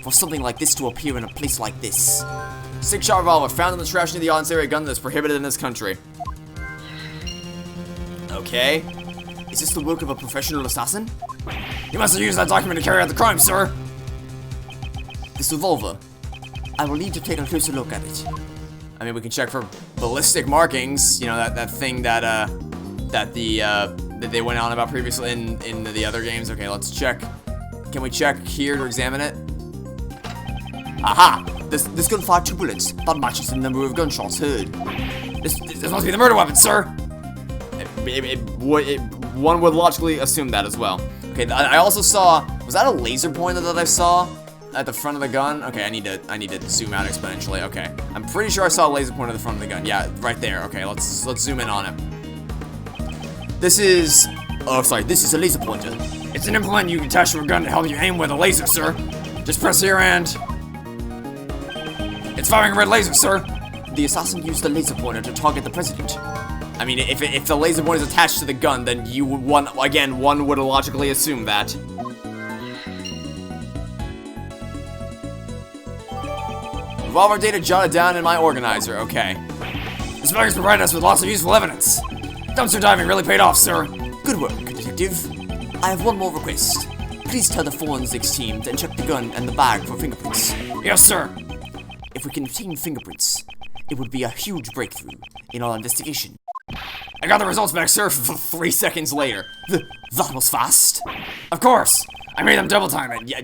For something like this to appear in a place like this. 6-shot revolver found in the trash near the audience area, gun that is prohibited in this country. Okay. Is this the work of a professional assassin? You must have used that document to carry out the crime, sir. This revolver. I will need to take a closer look at it. I mean, we can check for ballistic markings. You know, that thing that they went on about previously in the other games. Okay, let's check. Can we check here to examine it? Aha! This gun fired 2 bullets. That matches the number of gunshots heard. This must be the murder weapon, sir. One would logically assume that as well. Okay, I also saw, was that a laser pointer that I saw at the front of the gun? Okay, I need to zoom out exponentially. Okay, I'm pretty sure I saw a laser pointer at the front of the gun. Yeah, right there. Okay, let's zoom in on it. This is, oh sorry, this is a laser pointer. It's an implement you can attach to a gun to help you aim with a laser, sir. Just press here and... It's firing a red laser, sir. The assassin used the laser pointer to target the president. I mean, if the laser pointer is attached to the gun, then one would logically assume that. Revolver data jotted down in my organizer. Okay. This bag has provided us with lots of useful evidence. Dumpster diving really paid off, sir. Good work, detective. I have one more request. Please tell the forensics team to check the gun and the bag for fingerprints. Yes, sir. If we can obtain fingerprints, it would be a huge breakthrough in our investigation. I got the results back, sir, 3 seconds later. That was fast. Of course. I made them double time it. Yeah,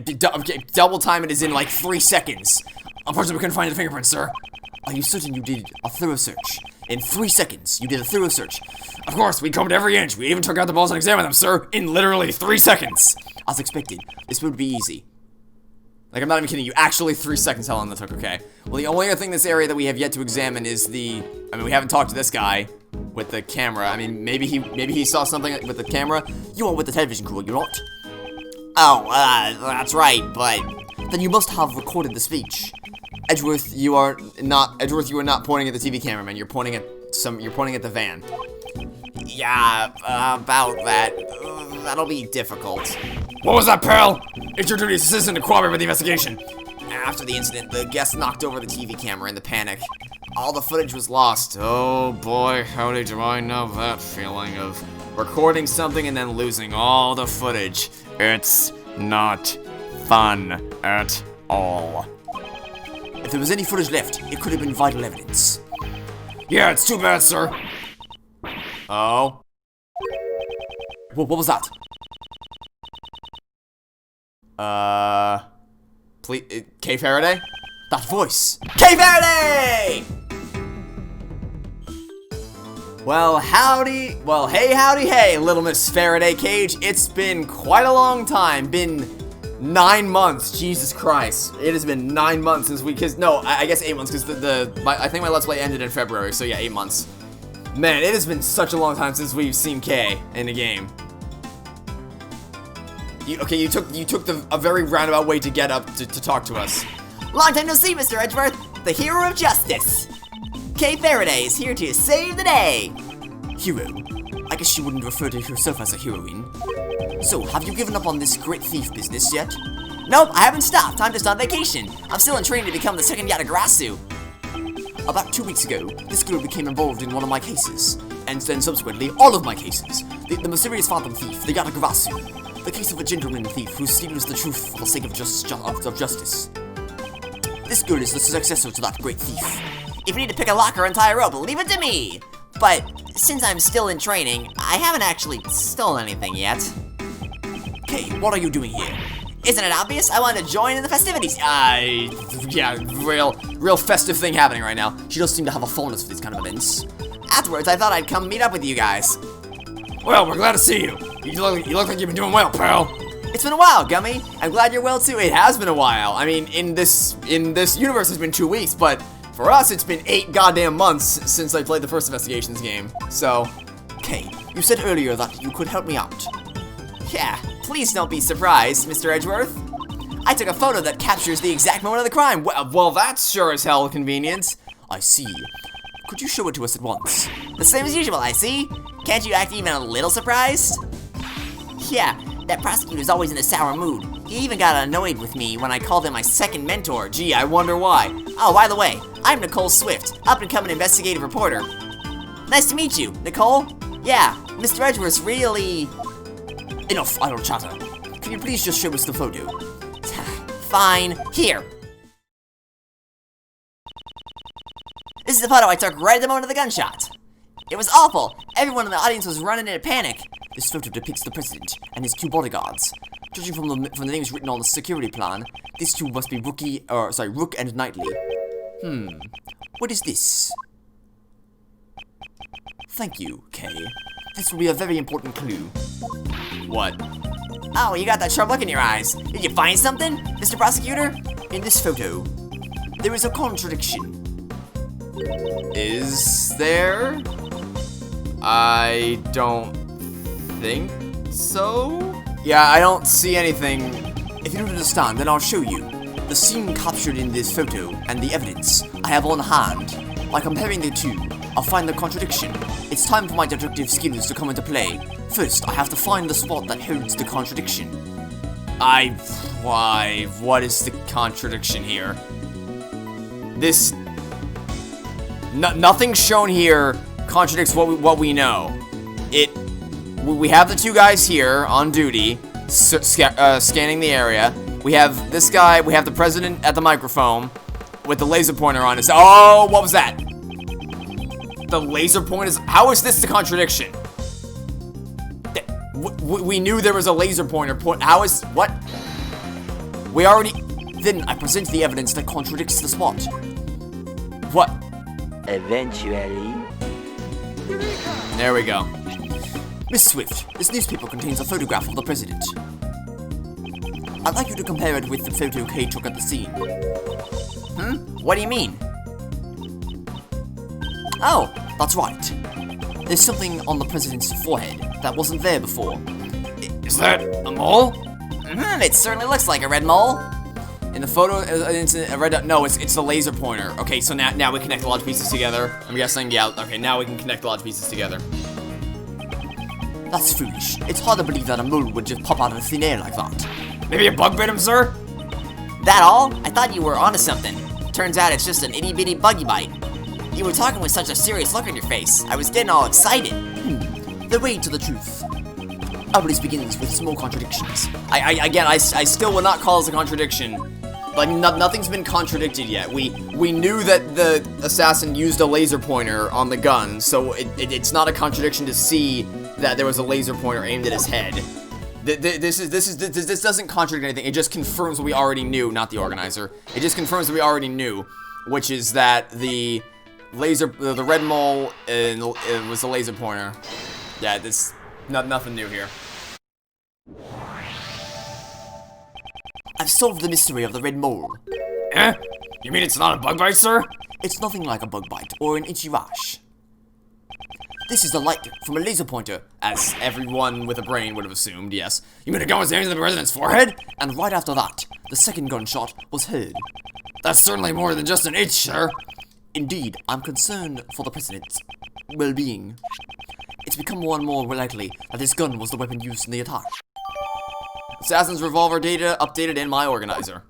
double time it is in like 3 seconds. Unfortunately, we couldn't find the fingerprints, sir. Are you certain you did a thorough search? In 3 seconds, you did a thorough search. Of course, we combed every inch. We even took out the balls and examined them, sir, in literally 3 seconds. As expected, this would be easy. Like, I'm not even kidding you. Actually, 3 seconds how long that took, okay. Well, the only other thing in this area that we have yet to examine is the... I mean, we haven't talked to this guy with the camera. I mean, maybe he saw something with the camera. You are with the television crew, you're not? Oh, that's right, but... Then you must have recorded the speech. Edgeworth, you are not pointing at the TV cameraman. You're pointing at the van. Yeah, about that. That'll be difficult. What was that, pal? It's your duty as assistant to cooperate with the investigation. After the incident, the guest knocked over the TV camera in the panic. All the footage was lost. Oh boy, howdy do I know that feeling of recording something and then losing all the footage. It's not fun at all. If there was any footage left, it could have been vital evidence. Yeah, it's too bad, sir. Oh. What was that? Please, Kay Faraday? That voice. Kay Faraday! Well, hey, howdy, hey, little Miss Faraday Cage. It's been quite a long time. Been 9 months. Jesus Christ. It has been 9 months since I guess 8 months, because I think my Let's Play ended in February, so yeah, 8 months. Man, it has been such a long time since we've seen Kay in a game. You took a very roundabout way to get up to talk to us. Long time no see, Mr. Edgeworth, the hero of justice. Kay Faraday is here to save the day. Hero? I guess she wouldn't refer to herself as a heroine. So, have you given up on this great thief business yet? Nope, I haven't stopped. I'm just on vacation. I'm still in training to become the second Yatagarasu. About 2 weeks ago, this girl became involved in one of my cases, and then subsequently all of my cases. The mysterious phantom thief, the Yatagarasu. The case of a gentleman thief who steals the truth for the sake of justice. This girl is the successor to that great thief. If you need to pick a locker and tie a rope, leave it to me. But since I'm still in training, I haven't actually stolen anything yet. Kay, what are you doing here? Isn't it obvious? I wanted to join in the festivities. Yeah, real festive thing happening right now. She does seem to have a fondness for these kind of events. Afterwards, I thought I'd come meet up with you guys. Well, we're glad to see you. You look like you've been doing well, pal. It's been a while, Gummy. I'm glad you're well too. It has been a while. I mean, in this universe, it's been 2 weeks, but for us, it's been 8 goddamn months since I played the first Investigations game. So, Kay, you said earlier that you could help me out. Yeah, please don't be surprised, Mr. Edgeworth. I took a photo that captures the exact moment of the crime. well, that's sure as hell convenient. I see. Could you show it to us at once? The same as usual, I see. Can't you act even a little surprised? Yeah, that prosecutor's always in a sour mood. He even got annoyed with me when I called him my second mentor. Gee, I wonder why. Oh, by the way, I'm Nicole Swift, up-and-coming investigative reporter. Nice to meet you, Nicole. Yeah, Mr. Edgeworth's really... Enough idle chatter. Can you please just show us the photo? Fine. Here. This is the photo I took right at the moment of the gunshot. It was awful. Everyone in the audience was running in a panic. This photo depicts the president and his 2 bodyguards. Judging from the names written on the security plan, these 2 must be Rook and Knightley. What is this? Thank you, Kay. This will be a very important clue. What? Oh, you got that sharp look in your eyes. Did you find something, Mr. Prosecutor? In this photo, there is a contradiction. Is there? I don't think so. Yeah, I don't see anything. If you don't understand, then I'll show you. The scene captured in this photo and the evidence I have on hand. By comparing the 2, I'll find the contradiction. It's time for my deductive skills to come into play. First, I have to find the spot that holds the contradiction. Why, what is the contradiction here? This... nothing shown here contradicts what we know. We have the 2 guys here on duty, scanning the area. We have this guy, we have the president at the microphone with the laser pointer on his... Oh, what was that? The laser point is... How is this the contradiction? We knew there was a laser pointer how is... What? We already... Then I present the evidence that contradicts the spot. What? Eventually. There we go. Miss Swift, this newspaper contains a photograph of the president. I'd like you to compare it with the photo Kay took at the scene. What do you mean? Oh, that's right. There's something on the president's forehead that wasn't there before. Is that a mole? It certainly looks like a red mole. In the photo, it's a red... No, it's the laser pointer. Okay, so now we connect a lot of pieces together. I'm guessing, yeah, okay, now we can connect a lot of pieces together. That's foolish. It's hard to believe that a mole would just pop out of thin air like that. Maybe a bug bit him, sir? That all? I thought you were onto something. Turns out it's just an itty-bitty buggy bite. You were talking with such a serious look on your face. I was getting all excited. The way to the truth always begins with small contradictions. I still would not call this a contradiction. Like, nothing's been contradicted yet. We knew that the assassin used a laser pointer on the gun, so it's not a contradiction to see that there was a laser pointer aimed at his head. This doesn't contradict anything. It just confirms what we already knew, not the organizer. It just confirms what we already knew, which is that the red mole was the laser pointer. Yeah, this nothing new here. I've solved the mystery of the red mole. Eh? You mean it's not a bug bite, sir? It's nothing like a bug bite or an itchy rash. This is the light from a laser pointer, As everyone with a brain would have assumed, yes. You mean a gun was aimed at the president's forehead? and right after that, the second gunshot was heard. That's certainly more than just an itch, sir. Indeed, I'm concerned for the president's well-being. It's become more and more likely that this gun was the weapon used in the attack. Assassin's revolver data updated in my organizer.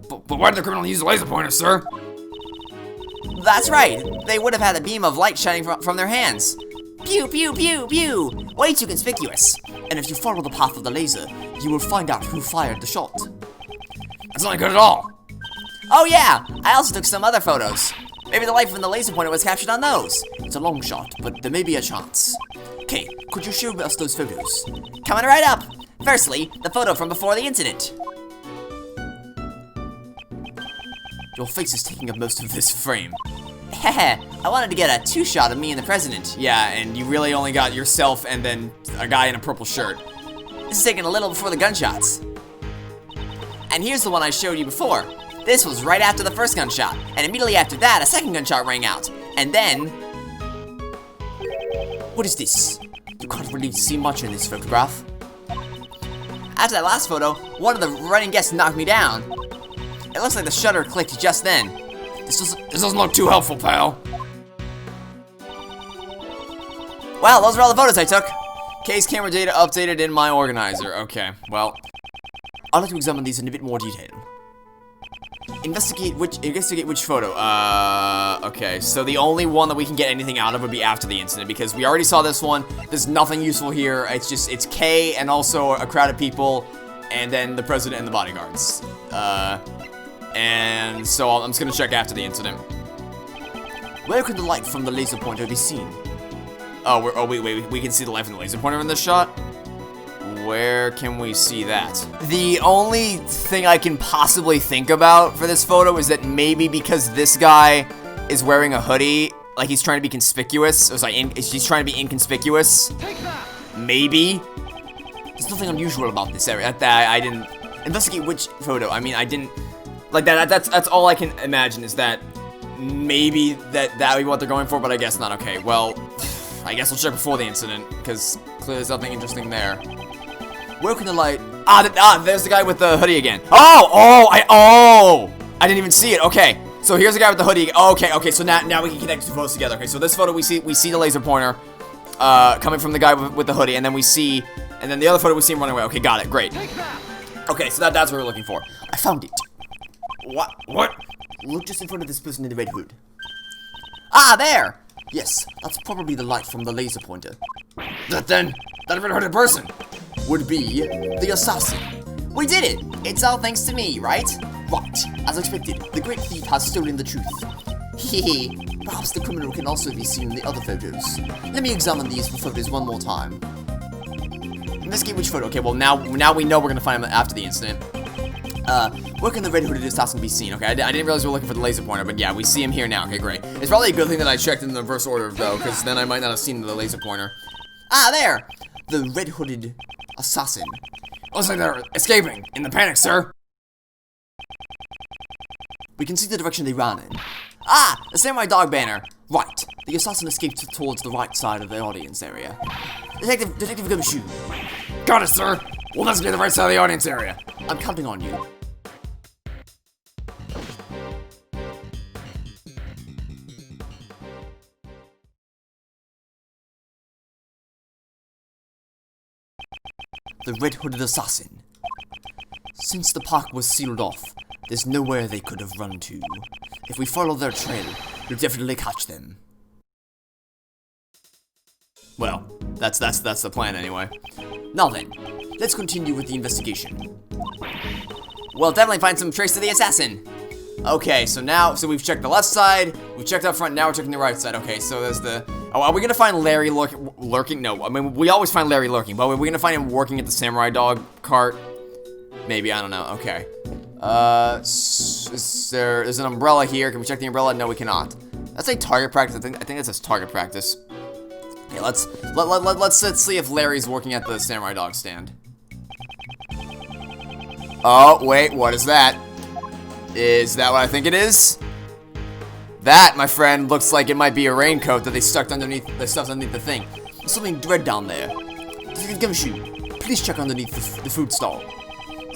But why did the criminal use a laser pointer, sir? That's right. They would have had a beam of light shining from their hands. Pew, pew, pew, pew. Way too conspicuous. And if you follow the path of the laser, you will find out who fired the shot. That's not good at all. Oh yeah, I also took some other photos. Maybe the light from the laser pointer was captured on those. It's a long shot, but there may be a chance. Okay, could you show us those photos? Coming right up. Firstly, the photo from before the incident. Your face is taking up most of this frame. Heh, I wanted to get a two-shot of me and the president. Yeah, and you really only got yourself and then a guy in a purple shirt. This is taken a little before the gunshots. And here's the one I showed you before. This was right after the first gunshot, and immediately after that, a second gunshot rang out. And then... What is this? You can't really see much in this photograph. After that last photo, one of the running guests knocked me down. It looks like the shutter clicked just then. This doesn't look too helpful, pal. Well, those are all the photos I took. Case camera data updated in my organizer. Okay, well, I'd like to examine these in a bit more detail. Investigate which photo. Okay, so the only one that we can get anything out of would be after the incident, because we already saw this one. There's nothing useful here. It's Kay and also a crowd of people, and then the president and the bodyguards. And so I'm just gonna check after the incident. Where can the light from the laser pointer be seen? Oh, wait, we can see the light from the laser pointer in this shot? Where can we see that? The only thing I can possibly think about for this photo is that maybe because this guy is wearing a hoodie, like he's trying to be conspicuous. It was like he's trying to be inconspicuous. Maybe. There's nothing unusual about this area. I didn't investigate which photo. I mean, I didn't like that. That's all I can imagine is that maybe that would be what they're going for, but I guess not. Okay, well, I guess we'll check before the incident because clearly there's nothing interesting there. Where can the light? There's the guy with the hoodie again. I didn't even see it. Okay, so here's the guy with the hoodie. Okay. So now we can connect two photos together. Okay, so this photo we see the laser pointer coming from the guy with the hoodie, and then the other photo we see him running away. Okay, got it. Great. Okay, so that's what we're looking for. I found it. What? Look just in front of this person in the red hood. Ah, there! Yes, that's probably the light from the laser pointer. That red-hooded person would be the assassin. We did it! It's all thanks to me, right? Right, as expected, the great thief has stolen the truth. Hehe, perhaps the criminal can also be seen in the other photos. Let me examine these photos one more time. Investigate which photo. Okay, well now we know we're gonna find him after the incident. Where can the red-hooded assassin be seen? Okay, I didn't realize we were looking for the laser pointer, but yeah, we see him here now. Okay, great. It's probably a good thing that I checked in the reverse order, though, because then I might not have seen the laser pointer. Ah, there! The red-hooded assassin. Looks like they're escaping. In the panic, sir. We can see the direction they ran in. Ah, the samurai dog banner. Right. The assassin escaped towards the right side of the audience area. Detective Gumshoe. Got it, sir. We'll investigate the right side of the audience area. I'm counting on you. The red-hooded assassin. Since the park was sealed off, there's nowhere they could have run to. If we follow their trail, we'll definitely catch them. Well, that's the plan anyway. Now then, let's continue with the investigation. We'll definitely find some trace of the assassin. Okay, so we've checked the left side, we've checked up front, now we're checking the right side. Okay, so there's the... Oh, are we gonna find Larry lurking? No, I mean, we always find Larry lurking, but are we gonna find him working at the samurai dog cart? Maybe, I don't know. Okay. There's an umbrella here. Can we check the umbrella? No, we cannot. That's a target practice. I think that says target practice. Okay, let's see if Larry's working at the samurai dog stand. Oh, wait, what is that? Is that what I think it is? That, my friend, looks like it might be a raincoat that they stuffed underneath the thing. There's something red down there. Gumshoe, please check underneath the food stall.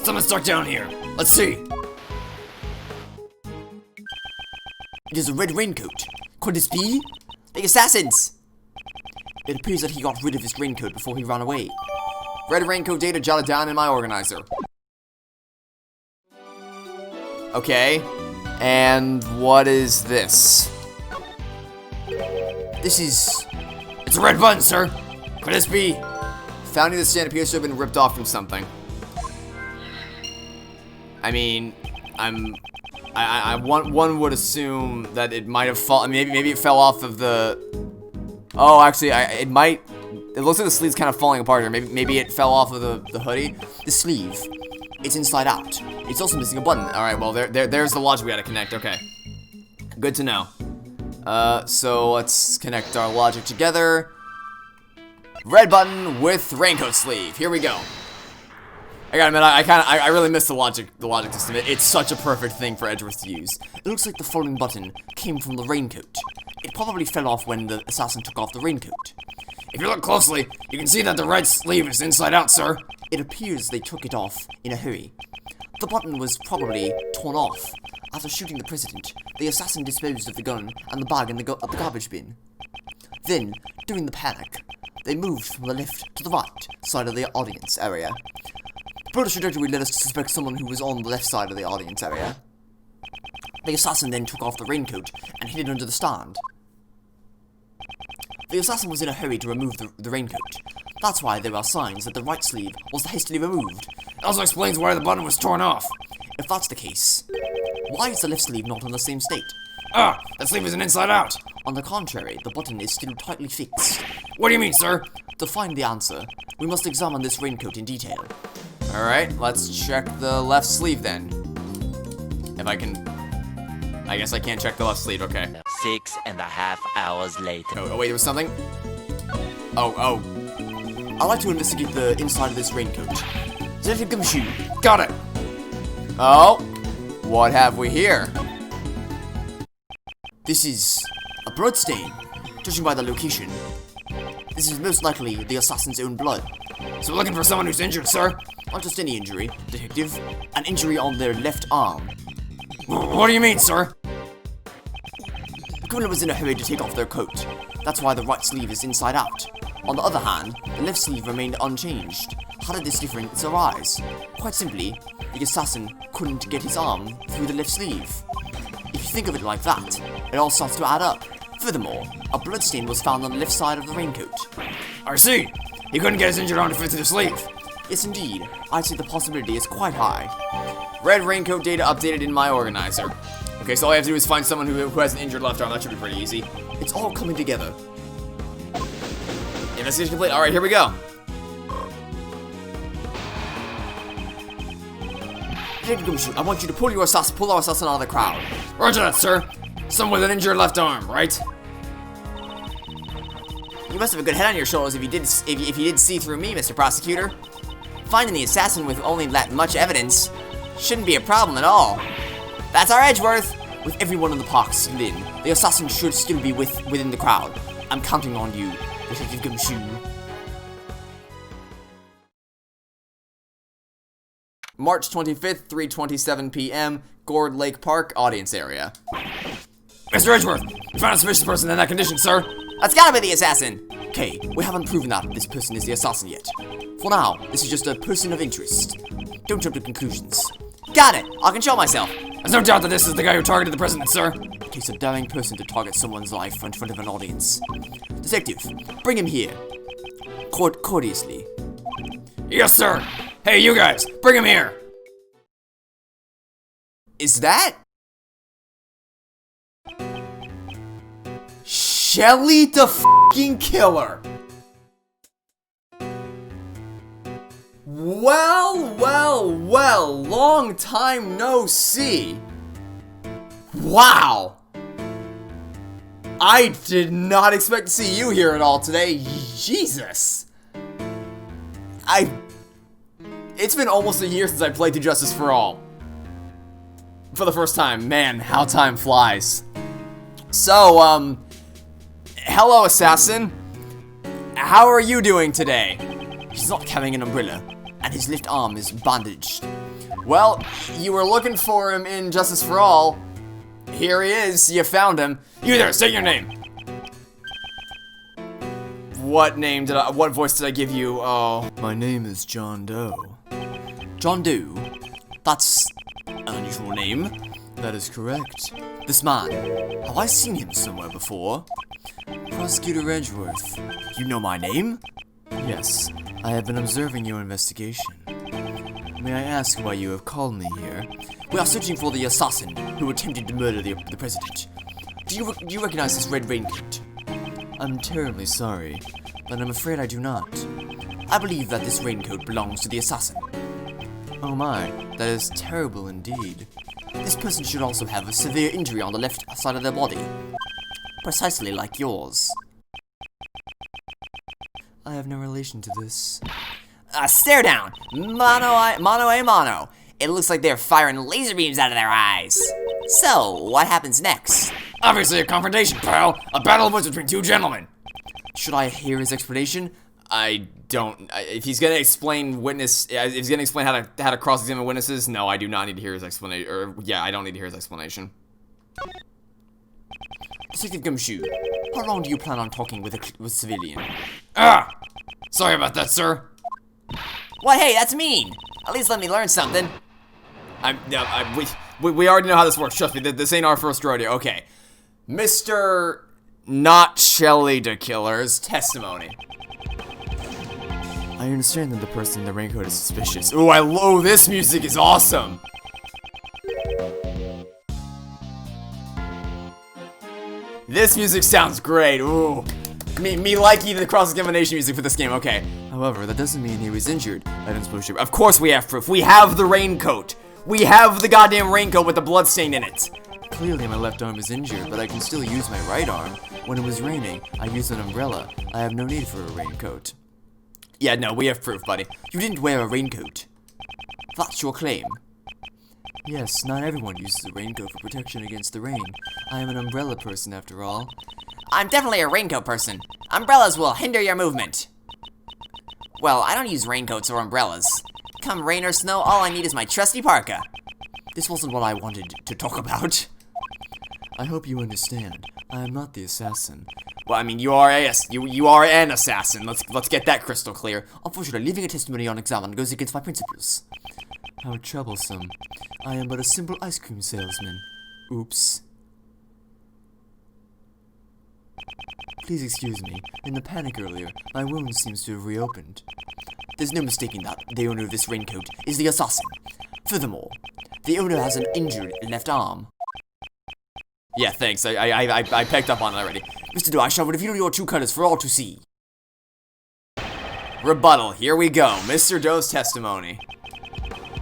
Someone's stuck down here. Let's see. It is a red raincoat. Could this be? The assassins! It appears that he got rid of his raincoat before he ran away. Red raincoat data jotted down in my organizer. Okay. And what is this? It's a red button, sir. Could this be? Founding the stand appears to have been ripped off from something. I mean, one would assume that it might have fallen. Maybe it fell off of the. Oh, actually, it might. It looks like the sleeve's kind of falling apart here. Maybe it fell off of the hoodie. The sleeve, it's inside out. It's also missing a button. All right, well there's the logic we gotta connect. Okay, good to know. So let's connect our logic together. Red button with raincoat sleeve. Here we go. I gotta admit, I really missed the logic system. It's such a perfect thing for Edgeworth to use. It looks like the following button came from the raincoat. It probably fell off when the assassin took off the raincoat. If you look closely, you can see that the red sleeve is inside out, sir. It appears they took it off in a hurry. The button was probably torn off. After shooting the president, the assassin disposed of the gun and the bag in the garbage bin. Then, during the panic, they moved from the left to the right side of the audience area. The British trajectory led us to suspect someone who was on the left side of the audience area. The assassin then took off the raincoat and hid it under the stand. The assassin was in a hurry to remove the raincoat. That's why there are signs that the right sleeve was hastily removed. It also explains why the button was torn off. If that's the case, why is the left sleeve not in the same state? Ah, that sleeve isn't inside out. On the contrary, the button is still tightly fixed. What do you mean, sir? To find the answer, we must examine this raincoat in detail. Alright, let's check the left sleeve then. If I can. I guess I can't check the left sleeve, okay. 6.5 hours later. Oh, wait, there was something? Oh. I'd like to investigate the inside of this raincoat. Detective Gumshoe. Got it. Oh, what have we here? This is a blood stain. Judging by the location, this is most likely the assassin's own blood. So we're looking for someone who's injured, sir? Not just any injury, detective. An injury on their left arm. What do you mean, sir? The criminal was in a hurry to take off their coat. That's why the right sleeve is inside out. On the other hand, the left sleeve remained unchanged. How did this difference arise? Quite simply, the assassin couldn't get his arm through the left sleeve. If you think of it like that, it all starts to add up. Furthermore, a bloodstain was found on the left side of the raincoat. I see. He couldn't get his injured arm to fit through the sleeve. Yes, indeed. I'd say the possibility is quite high. Red raincoat data updated in my organizer. Okay, so all I have to do is find someone who has an injured left arm. That should be pretty easy. It's all coming together. Investigation complete. Alright, here we go. Detective Gumshoe, I want you to pull our assassin out of the crowd. Roger that, sir. Someone with an injured left arm, right? You must have a good head on your shoulders if you did see through me, Mr. Prosecutor. Finding the assassin with only that much evidence shouldn't be a problem at all. That's our Edgeworth. With everyone in the park sealed in, the assassin should still be within the crowd. I'm counting on you, Detective Gumshoe. March 25th, 3:27 p.m., Gourd Lake Park, audience area. Mr. Edgeworth, we found a suspicious person in that condition, sir. That's gotta be the assassin. Okay, we haven't proven that this person is the assassin yet. For now, this is just a person of interest. Don't jump to conclusions. Got it. I can show myself. There's no doubt that this is the guy who targeted the president, sir. It takes a daring person to target someone's life in front of an audience. Detective, bring him here. Courteously. Yes, sir. Hey, you guys, bring him here. Is that Shelly the fucking killer? Well, long time no see. Wow. I did not expect to see you here at all today. Jesus. It's been almost a year since I played through Justice for All. For the first time. Man, how time flies. So, hello, assassin. How are you doing today? He's not carrying an umbrella, and his left arm is bandaged. Well, you were looking for him in Justice for All. Here he is. You found him. You there, say your name. What voice did I give you? Oh. My name is John Doe. John Doe? That's an unusual name. That is correct. This man, have I seen him somewhere before? Prosecutor Edgeworth. You know my name? Yes, I have been observing your investigation. May I ask why you have called me here? We are searching for the assassin who attempted to murder the president. Do you recognize this red raincoat? I'm terribly sorry, but I'm afraid I do not. I believe that this raincoat belongs to the assassin. Oh my, that is terrible indeed. This person should also have a severe injury on the left side of their body. Precisely like yours. I have no relation to this. Stare down! Mano a mano. It looks like they're firing laser beams out of their eyes. So, what happens next? Obviously a confrontation, pal. A battle of wits between two gentlemen. Should I hear his explanation? I don't. If he's gonna explain if he's gonna explain how to cross-examine witnesses, no, I do not need to hear his explanation. Or yeah, I don't need to hear his explanation. Detective Gumshoe, how long do you plan on talking with a civilian? Sorry about that, sir. What? Hey, that's mean. At least let me learn something. We already know how this works. Trust me, this ain't our first rodeo. Okay, Mr. Not Shelley the Killer's testimony. I understand that the person in the raincoat is suspicious. Ooh, this music is awesome. This music sounds great. Ooh. Me liking the cross-examination music for this game. Okay. However, that doesn't mean he was injured. Of course we have proof. We have the raincoat. We have the goddamn raincoat with the blood stain in it. Clearly my left arm is injured, but I can still use my right arm. When it was raining, I used an umbrella. I have no need for a raincoat. Yeah, no, we have proof, buddy. You didn't wear a raincoat. That's your claim. Yes, not everyone uses a raincoat for protection against the rain. I am an umbrella person after all. I'm definitely a raincoat person. Umbrellas will hinder your movement. Well, I don't use raincoats or umbrellas. Come rain or snow, all I need is my trusty parka. This wasn't what I wanted to talk about. I hope you understand. I am not the assassin. Well, I mean, you are an assassin. Let's get that crystal clear. Unfortunately, leaving a testimony unexamined goes against my principles. How troublesome. I am but a simple ice cream salesman. Oops. Please excuse me. In the panic earlier, my wound seems to have reopened. There's no mistaking that the owner of this raincoat is the assassin. Furthermore, the owner has an injured left arm. Yeah, thanks. I picked up on it already. Mr. Doe, I shall reveal your true colors for all to see. Rebuttal. Here we go. Mr. Doe's testimony.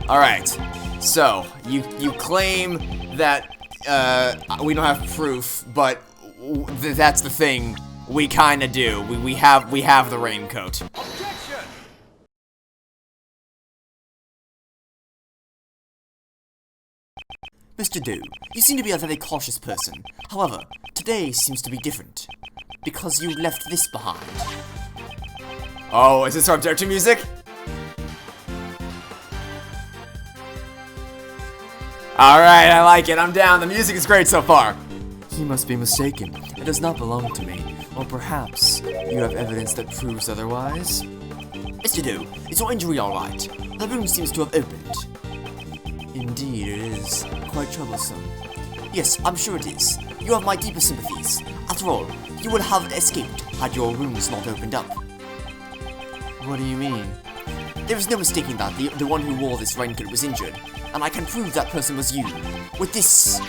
Alright. So, you claim that, we don't have proof, but that's the thing. We kinda do. We have the raincoat. Objection! Mr. Doe, you seem to be a very cautious person. However, today seems to be different. Because you left this behind. Oh, is this our objection music? Alright, I like it. I'm down. The music is great so far. He must be mistaken. It does not belong to me. Or perhaps you have evidence that proves otherwise? Mr. Doe, is your injury alright? The wound seems to have opened. Indeed, it is. Quite troublesome. Yes, I'm sure it is. You have my deepest sympathies. After all, you would have escaped had your wounds not opened up. What do you mean? There is no mistaking that the one who wore this raincoat was injured, and I can prove that person was you. With this...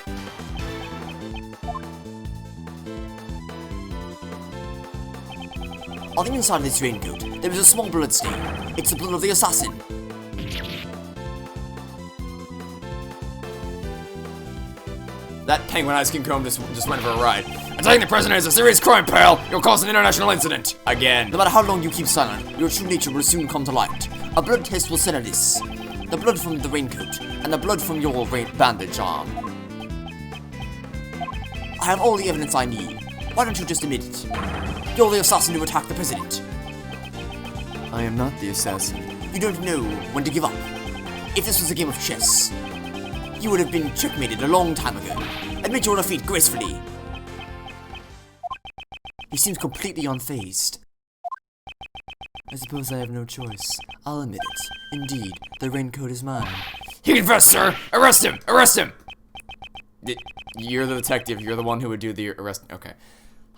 On the inside of this raincoat, there is a small blood stain. It's the blood of the assassin. That penguin ice cream cone just went for a ride. Attacking the president is a serious crime, pal. You'll cause an international incident. Again. No matter how long you keep silent, your true nature will soon come to light. A blood test will settle this. The blood from the raincoat, and the blood from your bandage arm. I have all the evidence I need. Why don't you just admit it? You're the assassin who attacked the president. I am not the assassin. You don't know when to give up. If this was a game of chess, you would have been checkmated a long time ago. Admit your defeat gracefully. He seems completely unfazed. I suppose I have no choice. I'll admit it. Indeed, the raincoat is mine. He confessed, sir. Arrest him. Arrest him. You're the detective. You're the one who would do the arrest. Okay.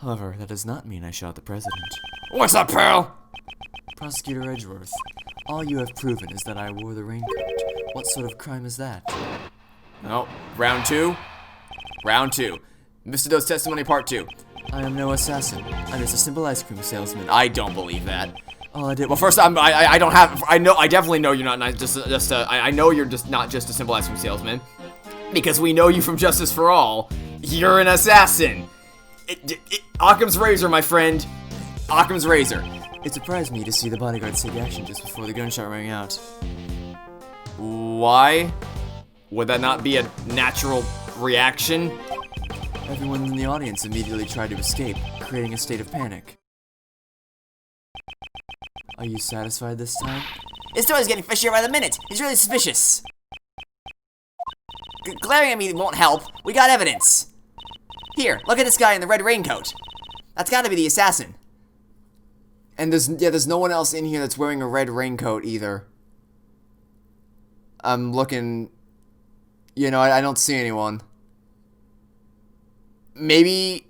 However, that does not mean I shot the president. What's up, pal? Prosecutor Edgeworth, all you have proven is that I wore the raincoat. What sort of crime is that? Oh, round two. Round two. Mr. Doe's testimony part 2. I am no assassin. I'm just a simple ice cream salesman. I don't believe that. All I did. Well, first, I don't have. I definitely know you're not I know you're just not just a simple ice cream salesman, because we know you from Justice for All. You're an assassin. Occam's razor, my friend. Occam's razor. It surprised me to see the bodyguards take action just before the gunshot rang out. Why? Would that not be a natural reaction? Everyone in the audience immediately tried to escape, creating a state of panic. Are you satisfied this time? His story's getting fishier by the minute. He's really suspicious. Glaring at me won't help. We got evidence. Here, look at this guy in the red raincoat. That's gotta be the assassin. And there's no one else in here that's wearing a red raincoat either. I'm looking. I don't see anyone. Maybe.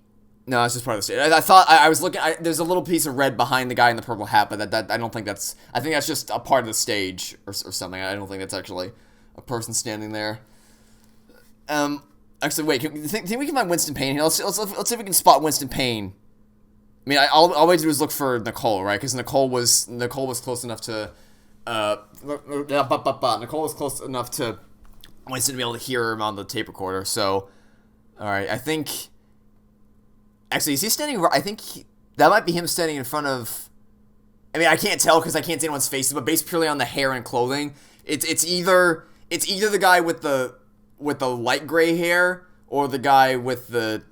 No, it's just part of the stage. I thought I was looking. There's a little piece of red behind the guy in the purple hat, but that I don't think that's. I think that's just a part of the stage or something. I don't think that's actually a person standing there. Actually, wait. Think we can find Winston Payne here? Let's see if we can spot Winston Payne. I mean, all we do is look for Nicole, right? Because Nicole was close enough to. Nicole was close enough to Winston to be able to hear him on the tape recorder. So, all right, I think. Actually, is he standing? I think that might be him standing in front of. I mean, I can't tell because I can't see anyone's faces, but based purely on the hair and clothing, it's either the guy with the light gray hair or the guy with the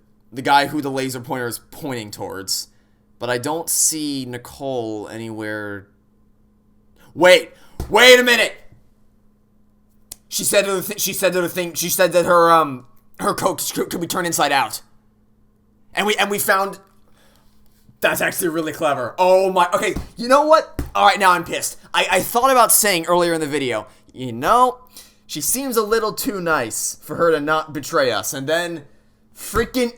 guy who the laser pointer is pointing towards. But I don't see Nicole anywhere. Wait a minute. She said that her coat could be turned inside out. And we found. That's actually really clever. Oh my. Okay, you know what? All right, now I'm pissed. I thought about saying earlier in the video, she seems a little too nice for her to not betray us. And then, freaking.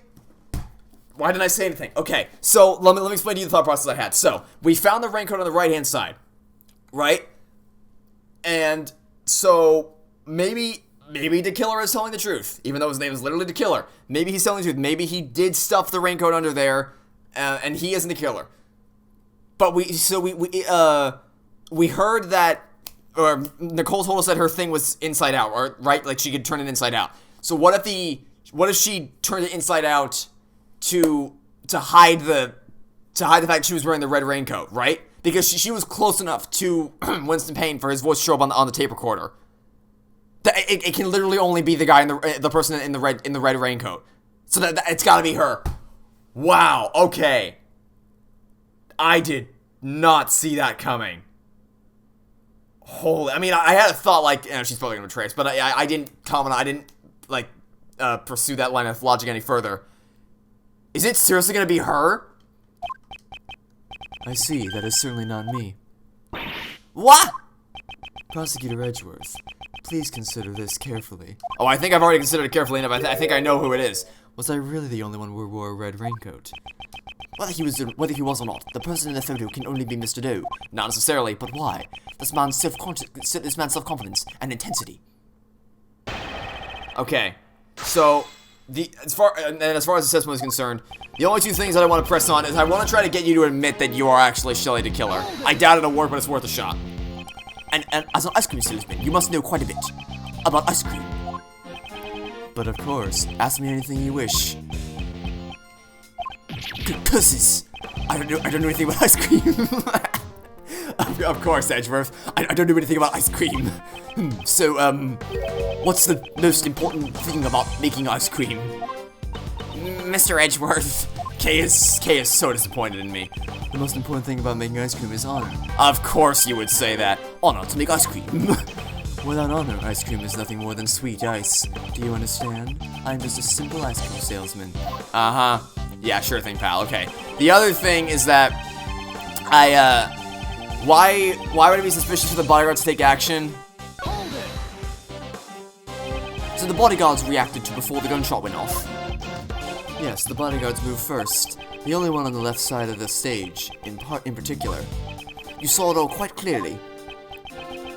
Why didn't I say anything? Okay, so let me explain to you the thought process I had. So we found the raincoat on the right hand side, right? And so maybe the killer is telling the truth, even though his name is literally the killer. Maybe he's telling the truth. Maybe he did stuff the raincoat under there, and he isn't the killer. But we heard that, or Nicole told us that her thing was inside out, or right, like she could turn it inside out. So what if she turned it inside out to hide the fact she was wearing the red raincoat, right? Because she was close enough to Winston Payne for his voice to show up on the tape recorder. It can literally only be the guy the person in the red raincoat. So that it's got to be her. Wow. Okay. I did not see that coming. Holy. I mean, I had a thought like, she's probably gonna trace, but I didn't comment. I didn't pursue that line of logic any further. Is it seriously gonna be her? I see. That is certainly not me. What? Prosecutor Edgeworth, please consider this carefully. Oh, I think I've already considered it carefully enough. I think I know who it is. Was I really the only one who wore a red raincoat? Whether he was or not, the person in the photo can only be Mr. Doe. Not necessarily, but why? This man's self-confidence and intensity. Okay, so as far as the assessment is concerned, the only two things that I want to press on is I want to try to get you to admit that you are actually Shelley the killer. I doubt it'll work, but it's worth a shot. And as an ice cream salesman, you must know quite a bit about ice cream. But of course, ask me anything you wish. Curses! I don't know anything about ice cream. Of course, Edgeworth. I don't know anything about ice cream. So, what's the most important thing about making ice cream? Mr. Edgeworth. Kay is so disappointed in me. The most important thing about making ice cream is honor. Of course you would say that. Honor to make ice cream. Without honor, ice cream is nothing more than sweet ice. Do you understand? I'm just a simple ice cream salesman. Uh-huh. Yeah, sure thing, pal. Okay. The other thing is that why would it be suspicious for the bodyguards to take action? So the bodyguards reacted to before the gunshot went off. Yes, the bodyguards moved first. The only one on the left side of the stage, in particular. You saw it all quite clearly.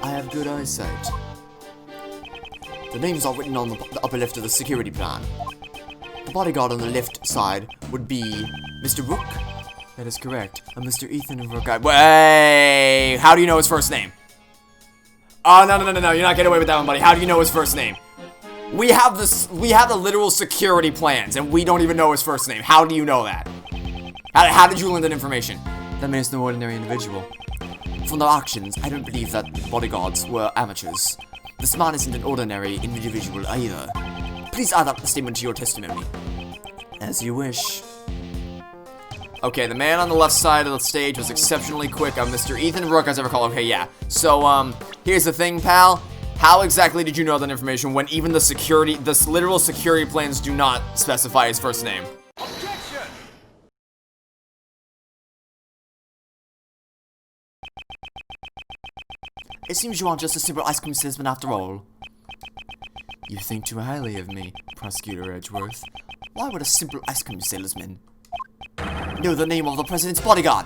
I have good eyesight. The names are written on the upper left of the security plan. The bodyguard on the left side would be Mr. Rook. That is correct. Mr. Ethan Rook. Wait, how do you know his first name? Oh, no, you're not getting away with that one, buddy. How do you know his first name? We have the literal security plans, and we don't even know his first name. How do you know that? How did you learn that information? That man is no ordinary individual. From their actions, I don't believe that the bodyguards were amateurs. This man isn't an ordinary individual either. Please add that statement to your testimony. As you wish. Okay, the man on the left side of the stage was exceptionally quick. Mr. Ethan Rook, as I recall. Okay, yeah. So, here's the thing, pal. How exactly did you know that information when even the literal security plans do not specify his first name? Objection! It seems you aren't just a simple ice cream salesman after all. You think too highly of me, Prosecutor Edgeworth. Why would a simple ice cream salesman know the name of the president's bodyguard?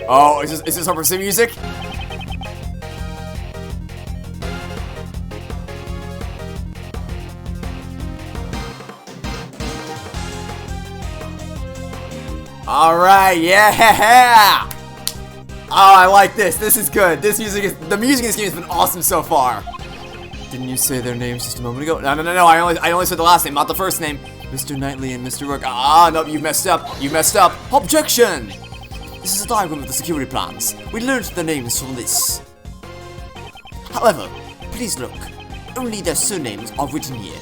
Oh, is this our pursuit music? Alright, yeah! Oh, I like this. This is good. The music in this game has been awesome so far. Didn't you say their names just a moment ago? No. I only said the last name, not the first name. Mr. Knightley and Mr. Rook. Ah, no, you've messed up. Objection! This is a diagram of the security plans. We learned the names from this. However, please look. Only their surnames are written here.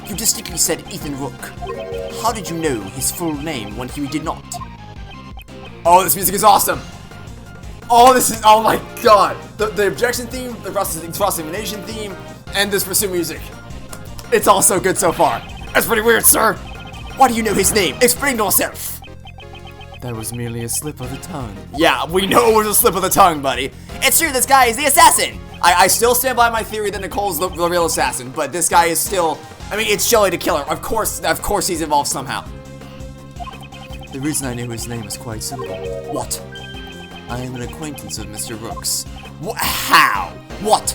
You distinctly said Ethan Rook. How did you know his full name when he did not? Oh, this music is awesome! Oh my god! The objection theme, the cross-examination theme, and this pursuit music. It's all so good so far. That's pretty weird, sir. Why do you know his name? Explain yourself! That was merely a slip of the tongue. Yeah, we know it was a slip of the tongue, buddy. It's true, this guy is the assassin! I still stand by my theory that Nicole's the real assassin, but this guy is still... I mean, it's Shelley the killer. Of course he's involved somehow. The reason I knew his name is quite simple. What? I am an acquaintance of Mr. Rook's. How? What?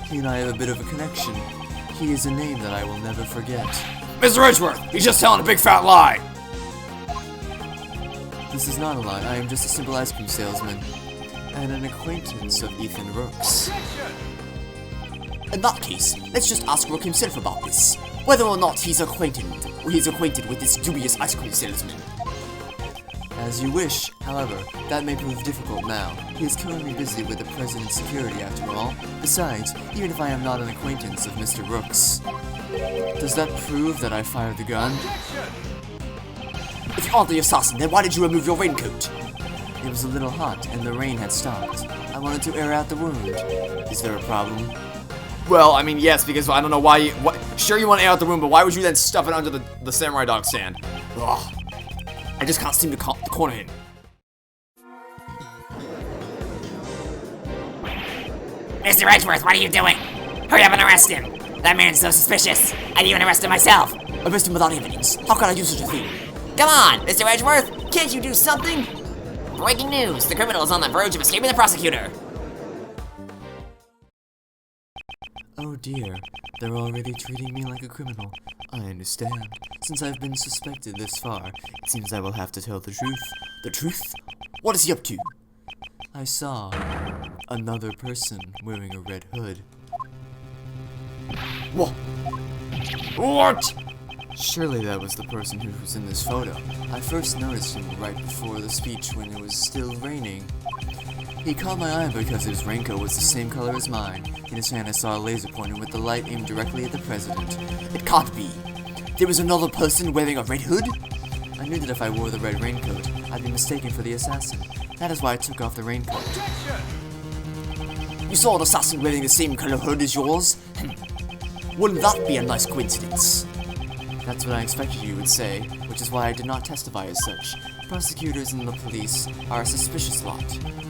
He and I have a bit of a connection. He is a name that I will never forget. Mr. Edgeworth, he's just telling a big fat lie. This is not a lie. I am just a simple ice cream salesman. And an acquaintance of Ethan Rook's. In that case, let's just ask Rook himself about this. Whether or not he's acquainted with this dubious ice cream salesman. As you wish. However, that may prove difficult now. He is currently busy with the president's security after all. Besides, even if I am not an acquaintance of Mr. Rook's, does that prove that I fired the gun? If you aren't the assassin, then why did you remove your raincoat? It was a little hot, and the rain had stopped. I wanted to air out the wound. Is there a problem? Well, I mean, yes, because I don't know why sure you want to air out the room, but why would you then stuff it under the samurai dog stand? Ugh. I just can't seem to corner him. Mr. Edgeworth, what are you doing? Hurry up and arrest him! That man's so suspicious. I'd even arrest him myself. Arrest him without evidence. How can I do such a thing? Come on, Mr. Edgeworth, can't you do something? Breaking news, the criminal is on the verge of escaping the prosecutor. Oh dear, they're already treating me like a criminal. I understand. Since I've been suspected this far, it seems I will have to tell the truth. The truth? What is he up to? I saw another person wearing a red hood. What? What? Surely that was the person who was in this photo. I first noticed him right before the speech when it was still raining. He caught my eye because his raincoat was the same color as mine. In his hand I saw a laser pointer with the light aimed directly at the president. It can't be. There was another person wearing a red hood? I knew that if I wore the red raincoat, I'd be mistaken for the assassin. That is why I took off the raincoat. You saw an assassin wearing the same color hood as yours? Wouldn't that be a nice coincidence? That's what I expected you would say, which is why I did not testify as such. Prosecutors and the police are a suspicious lot.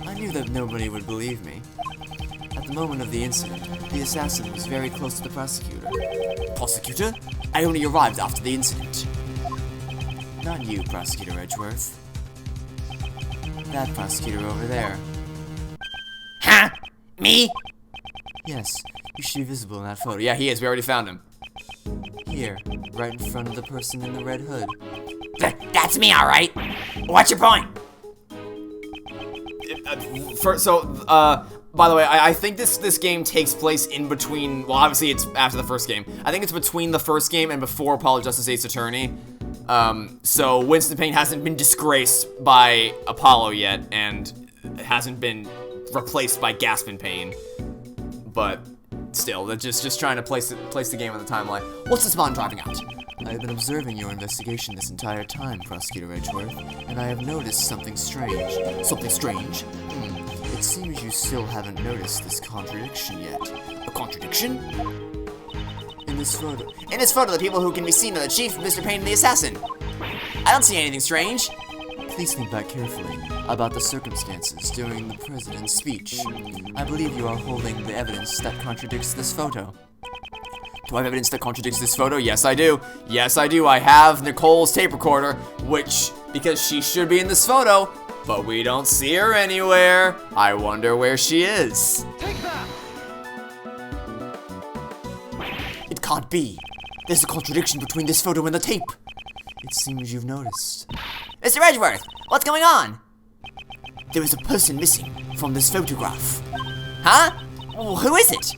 I knew that nobody would believe me. At the moment of the incident, the assassin was very close to the prosecutor. Prosecutor? I only arrived after the incident. Not you, Prosecutor Edgeworth. That prosecutor over there. Huh? Me? Yes, You should be visible in that photo. Yeah, he is. We already found him. Here, right in front of the person in the red hood. That's me, alright. What's your point? By the way, I think this game takes place in between, well, obviously it's after the first game. I think it's between the first game and before Apollo Justice Ace Attorney. So Winston Payne hasn't been disgraced by Apollo yet, and hasn't been replaced by Gaspin Payne. But still, they're just trying to place the game on the timeline. What's this man driving at? I have been observing your investigation this entire time, Prosecutor Edgeworth, and I have noticed something strange. Something strange? It seems you still haven't noticed this contradiction yet. A contradiction? In this photo. In this photo, the people who can be seen are the Chief, Mr. Payne, and the assassin. I don't see anything strange. Please think back carefully about the circumstances during the president's speech. I believe you are holding the evidence that contradicts this photo. Do I have evidence that contradicts this photo? Yes, I do. Yes, I do. I have Nicole's tape recorder, which, because she should be in this photo, but we don't see her anywhere. I wonder where she is. Take that! It can't be. There's a contradiction between this photo and the tape. It seems you've noticed. Mr. Edgeworth, what's going on? There is a person missing from this photograph. Huh? Well, who is it?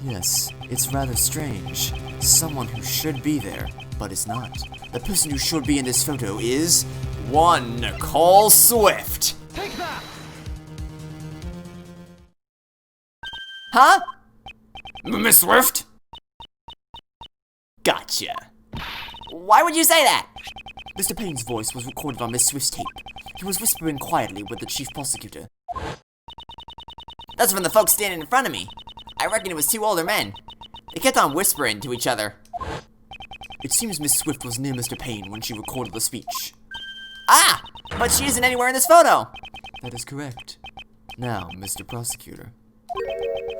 Yes, it's rather strange. Someone who should be there, but is not. The person who should be in this photo is one Nicole Swift. Take that! Huh? Miss Swift? Gotcha. Why would you say that? Mr. Payne's voice was recorded on Miss Swift's tape. He was whispering quietly with the chief prosecutor. That's from the folks standing in front of me. I reckon it was two older men. They kept on whispering to each other. It seems Miss Swift was near Mr. Payne when she recorded the speech. Ah! But she isn't anywhere in this photo. That is correct. Now, Mr. Prosecutor,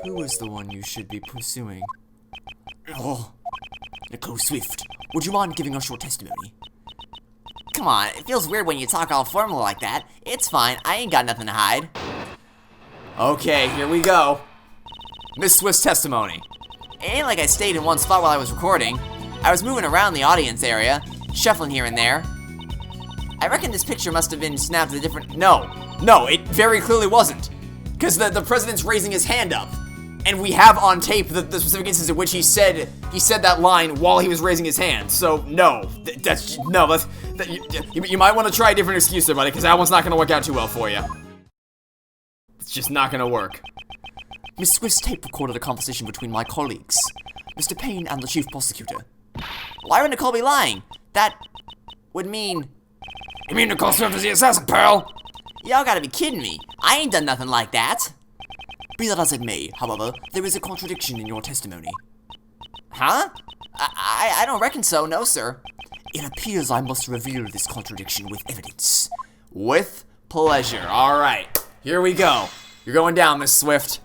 who is the one you should be pursuing? Oh, Nicole Swift, would you mind giving us your testimony? Come on, it feels weird when you talk all formal like that. It's fine, I ain't got nothing to hide. Okay, here we go. Miss Swift's testimony. It ain't like I stayed in one spot while I was recording. I was moving around the audience area, shuffling here and there. I reckon this picture must have been snapped at a different... No, it very clearly wasn't. Because the president's raising his hand up. And we have on tape the specific instance in which he said that line while he was raising his hand. So, no. You might want to try a different excuse there, buddy, because that one's not going to work out too well for you. It's just not going to work. Miss Swift's tape recorded a conversation between my colleagues, Mr. Payne and the chief prosecutor. Why would Nicole be lying? That would mean... You mean Nicole Swift is the assassin, pal? Y'all gotta be kidding me. I ain't done nothing like that. Be that as it may, however, there is a contradiction in your testimony. Huh? I don't reckon so, no, sir. It appears I must reveal this contradiction with evidence. With pleasure. Alright, here we go. You're going down, Miss Swift.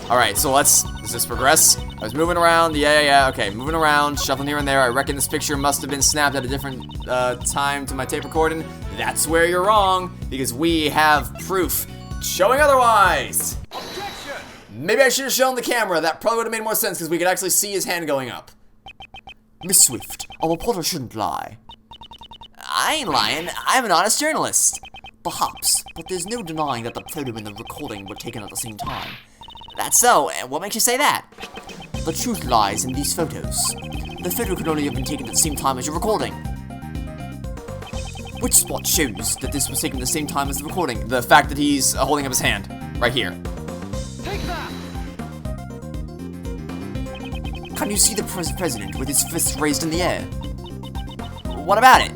Alright, so does this progress? I was moving around, yeah, okay, moving around, shuffling here and there. I reckon this picture must have been snapped at a different time to my tape recording. That's where you're wrong, because we have proof showing otherwise. Objection! Maybe I should have shown the camera. That probably would have made more sense, because we could actually see his hand going up. Miss Swift, a reporter shouldn't lie. I ain't lying. I'm an honest journalist. Perhaps, but there's no denying that the photo and the recording were taken at the same time. That's so, and what makes you say that? The truth lies in these photos. The photo could only have been taken at the same time as your recording. Which spot shows that this was taken at the same time as the recording? The fact that he's holding up his hand. Right here. Take that! Can you see the president with his fists raised in the air? What about it?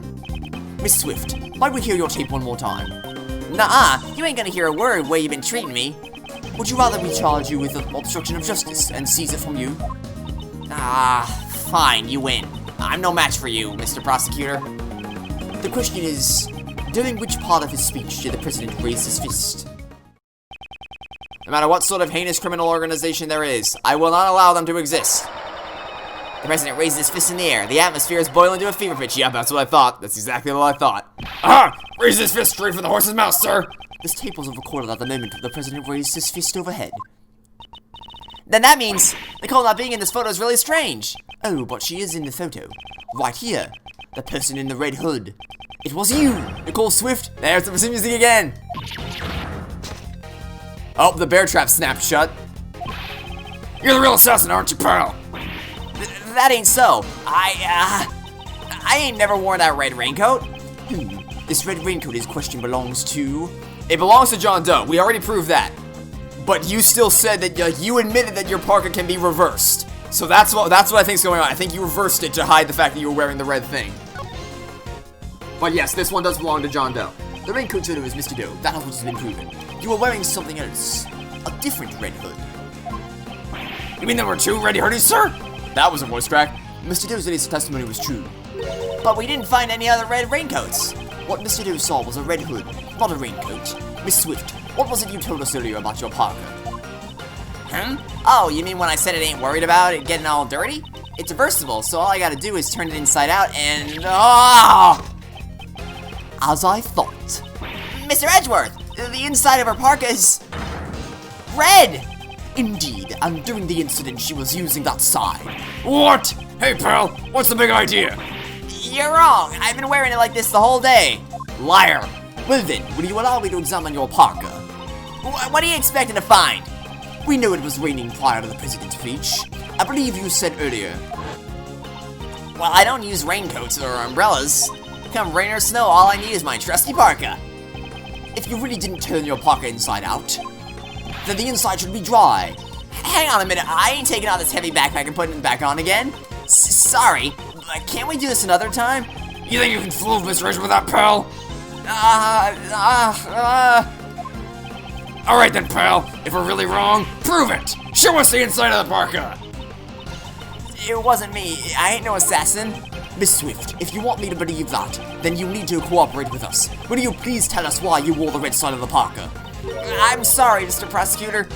Miss Swift, might we hear your tape one more time? Nuh-uh, you ain't gonna hear a word the way you've been treating me. Would you rather we charge you with obstruction of justice and seize it from you? Ah, fine, you win. I'm no match for you, Mr. Prosecutor. The question is, during which part of his speech did the president raise his fist? No matter what sort of heinous criminal organization there is, I will not allow them to exist. The president raised his fist in the air. The atmosphere is boiling to a fever pitch. Yep, that's what I thought. That's exactly what I thought. Ah! Raise his fist straight for the horse's mouth, sir! This tape wasn't recorded at the moment the president raised his fist overhead. Then that means Nicole not being in this photo is really strange. Oh, but she is in the photo. Right here. The person in the red hood. It was you, Nicole Swift. There's the music again. Oh, the bear trap snapped shut. You're the real assassin, aren't you, pal? That ain't so. I ain't never worn that red raincoat. This red raincoat is question belongs to... It belongs to John Doe. We already proved that. But you still said that you admitted that your parka can be reversed. So that's what I think is going on. I think you reversed it to hide the fact that you were wearing the red thing. But yes, this one does belong to John Doe. The raincoat photo is Mr. Doe. That is what has been proven. You were wearing something else. A different red hood. You mean there were 2 red hoodies, sir? That was a voice crack. Mr. Doe said his testimony was true. But we didn't find any other red raincoats. What Mr. Doe saw was a red hood, not a raincoat. Miss Swift, what was it you told us earlier about your parka? Oh, you mean when I said it ain't worried about it getting all dirty? It's reversible, so all I gotta do is turn it inside out and... Oh! As I thought. Mr. Edgeworth, the inside of her parka is... red! Indeed, and during the incident she was using that side. What? Hey, pal, what's the big idea? You're wrong. I've been wearing it like this the whole day. Liar! Well then, will you allow me to examine your parka? What are you expecting to find? We know it was raining prior to the president's speech. I believe you said earlier. Well, I don't use raincoats or umbrellas. Come rain or snow, all I need is my trusty parka. If you really didn't turn your parka inside out, then the inside should be dry. Hang on a minute, I ain't taking out this heavy backpack and putting it back on again. Sorry, but can't we do this another time? You think you can fool Mr. Edgeworth with that, pal? Alright then, pal. If we're really wrong, prove it! Show us the inside of the parka! It wasn't me. I ain't no assassin. Miss Swift, if you want me to believe that, then you need to cooperate with us. Will you please tell us why you wore the red side of the parka? I'm sorry, Mr. Prosecutor.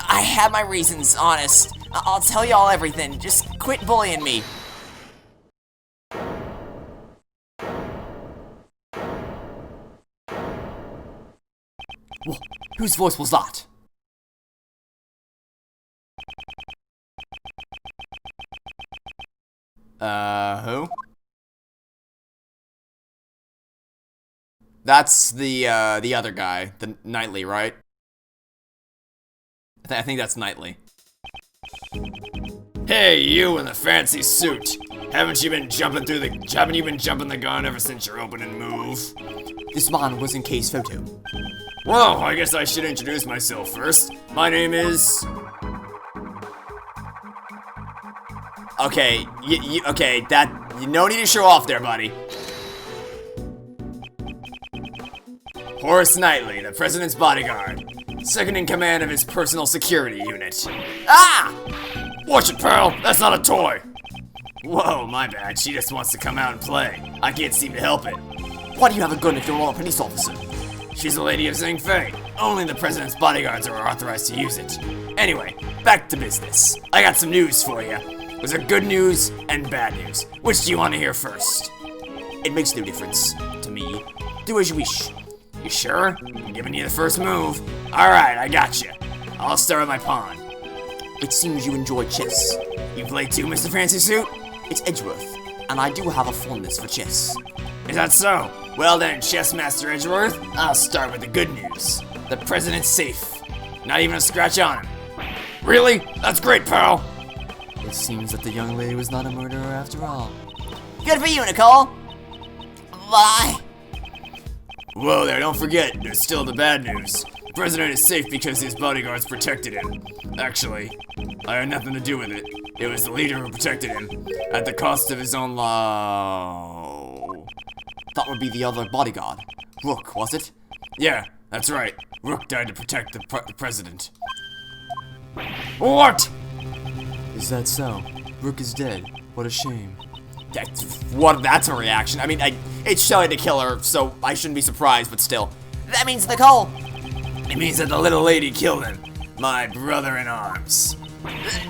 I have my reasons, honest. I'll tell y'all everything. Just quit bullying me. Whose voice was that? Who? That's the other guy, the Knightley, right? I think that's Knightley. Hey, you in the fancy suit. Haven't you been jumping the gun ever since your opening move? This man was in Kay's photo. Well, I guess I should introduce myself first. My name is... Okay, okay, no need to show off there, buddy. Horace Knightley, the president's bodyguard. Second in command of his personal security unit. Ah! Watch it, pal. That's not a toy. Whoa, my bad. She just wants to come out and play. I can't seem to help it. Why do you have a gun if you're not a police officer? She's a lady of Zing Fei. Only the president's bodyguards are authorized to use it. Anyway, back to business. I got some news for you. There's a good news and bad news. Which do you want to hear first? It makes no difference to me. Do as you wish. You sure? I'm giving you the first move. Alright, I got you. I'll start with my pawn. It seems you enjoy chess. You play too, Mr. Fancy Suit? It's Edgeworth, and I do have a fondness for chess. Is that so? Well then, Chess Master Edgeworth, I'll start with the good news. The president's safe. Not even a scratch on him. Really? That's great, pal. It seems that the young lady was not a murderer after all. Good for you, Nicole. Bye. Whoa there, don't forget, there's still the bad news. The president is safe because his bodyguards protected him. Actually, I had nothing to do with it. It was the leader who protected him, at the cost of his own life. That would be the other bodyguard. Rook, was it? Yeah, that's right. Rook died to protect the president. What? Is that so? Rook is dead. What a shame. That's a reaction. I mean, it's Shelley to kill her, so I shouldn't be surprised, but still. That means Nicole. It means that the little lady killed him. My brother-in-arms.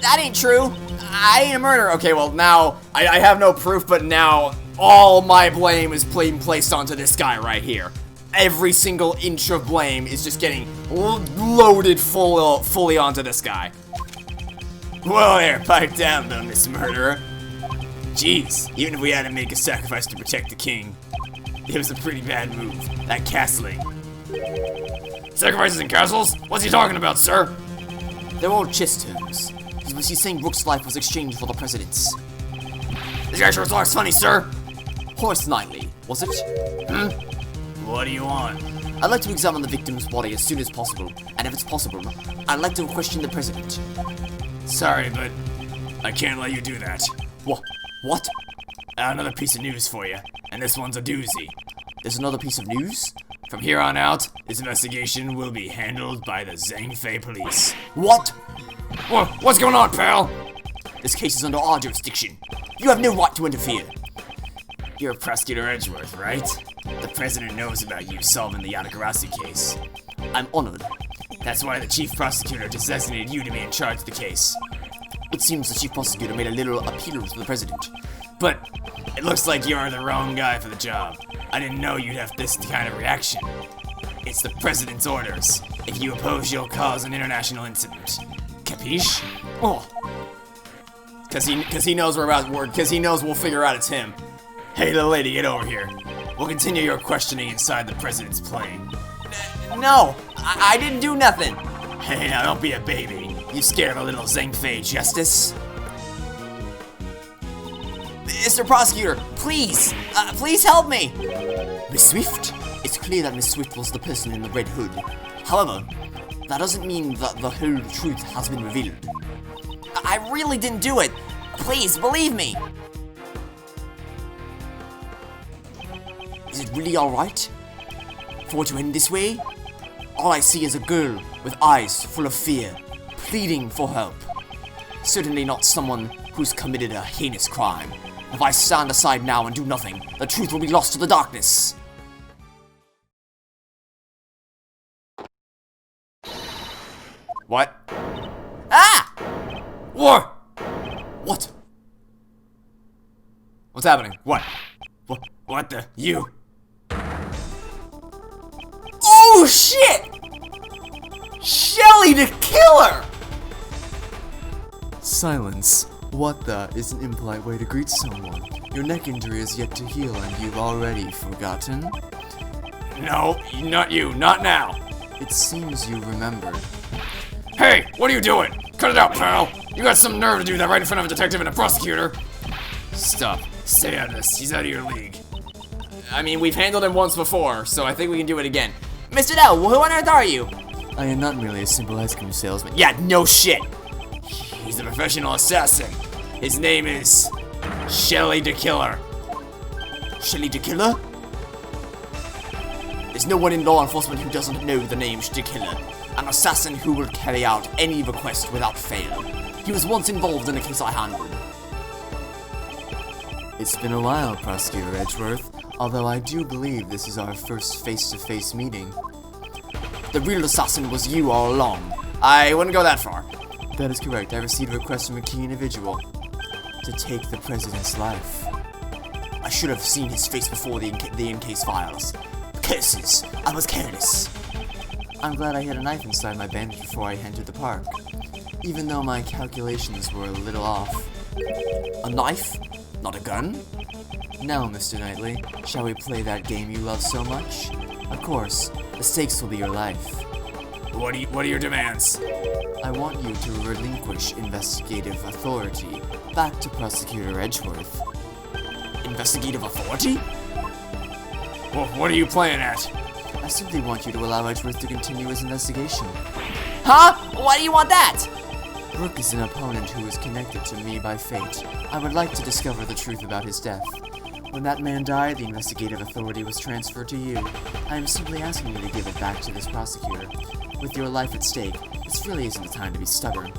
That ain't true. I ain't a murderer. Okay, well, now, I have no proof, but now all my blame is being placed onto this guy right here. Every single inch of blame is just getting loaded fully onto this guy. Whoa there, pipe down though, Miss Murderer. Jeez, even if we had to make a sacrifice to protect the king, it was a pretty bad move, that castling. Sacrifices in castles? What's he talking about, sir? They're all chess terms. He's saying Rook's life was exchanged for the president's. This guy sure talks funny, sir. Horace Knightley, was it? What do you want? I'd like to examine the victim's body as soon as possible, and if it's possible, I'd like to question the president. Sorry, but I can't let you do that. What? Another piece of news for you, and this one's a doozy. There's another piece of news? From here on out, this investigation will be handled by the Zhangfei police. What? What's going on, pal? This case is under our jurisdiction. You have no right to interfere. You're Prosecutor Edgeworth, right? The president knows about you solving the Yatakarasi case. I'm honored. That's why the chief prosecutor designated you to be in charge of the case. It seems the chief prosecutor made a little appeal to the president. But it looks like you're the wrong guy for the job. I didn't know you'd have this kind of reaction. It's the president's orders. If you oppose, you'll cause an international incident. Capiche? Oh. Cause he knows we're about word. Cause he knows we'll figure out it's him. Hey, little lady, get over here. We'll continue your questioning inside the president's plane. No, I didn't do nothing. Hey, now don't be a baby. You scared of a little Zhangfei justice? Mr. Prosecutor, please, please help me. Miss Swift? It's clear that Miss Swift was the person in the red hood. However, that doesn't mean that the whole truth has been revealed. I really didn't do it. Please, believe me. Is it really alright for it to end this way? All I see is a girl with eyes full of fear, pleading for help. Certainly not someone who's committed a heinous crime. If I stand aside now and do nothing, the truth will be lost to the darkness. What? Ah! What? What? What's happening? What? What the? You? Oh shit! Shelly the Killer! Silence. What the is an impolite way to greet someone. Your neck injury is yet to heal and you've already forgotten? No, not you, not now. It seems you remembered. Hey, what are you doing? Cut it out, pal. You got some nerve to do that right in front of a detective and a prosecutor. Stop. Stay out of this. He's out of your league. I mean, we've handled him once before, so I think we can do it again. Mr. Dell, who on earth are you? I am not merely a simple ice cream salesman. Yeah, no shit. He's a professional assassin. His name is Shelly the Killer. Shelly the Killer? There's no one in law enforcement who doesn't know the name the Killer. An assassin who will carry out any request without fail. He was once involved in a case I handled. It's been a while, Prosecutor Edgeworth, although I do believe this is our first face-to-face meeting. The real assassin was you all along. I wouldn't go that far. That is correct. I received a request from a key individual to take the president's life. I should have seen his face before the in-case files. Curses! I was careless. I'm glad I had a knife inside my bandage before I entered the park, even though my calculations were a little off. A knife? Not a gun? Now, Mr. Knightley, shall we play that game you love so much? Of course, the stakes will be your life. What are your demands? I want you to relinquish investigative authority back to Prosecutor Edgeworth. Investigative authority? Well, what are you playing at? I simply want you to allow Edgeworth to continue his investigation. Huh? Why do you want that? Brooke is an opponent who is connected to me by fate. I would like to discover the truth about his death. When that man died, the investigative authority was transferred to you. I am simply asking you to give it back to this prosecutor. With your life at stake, this really isn't the time to be stubborn.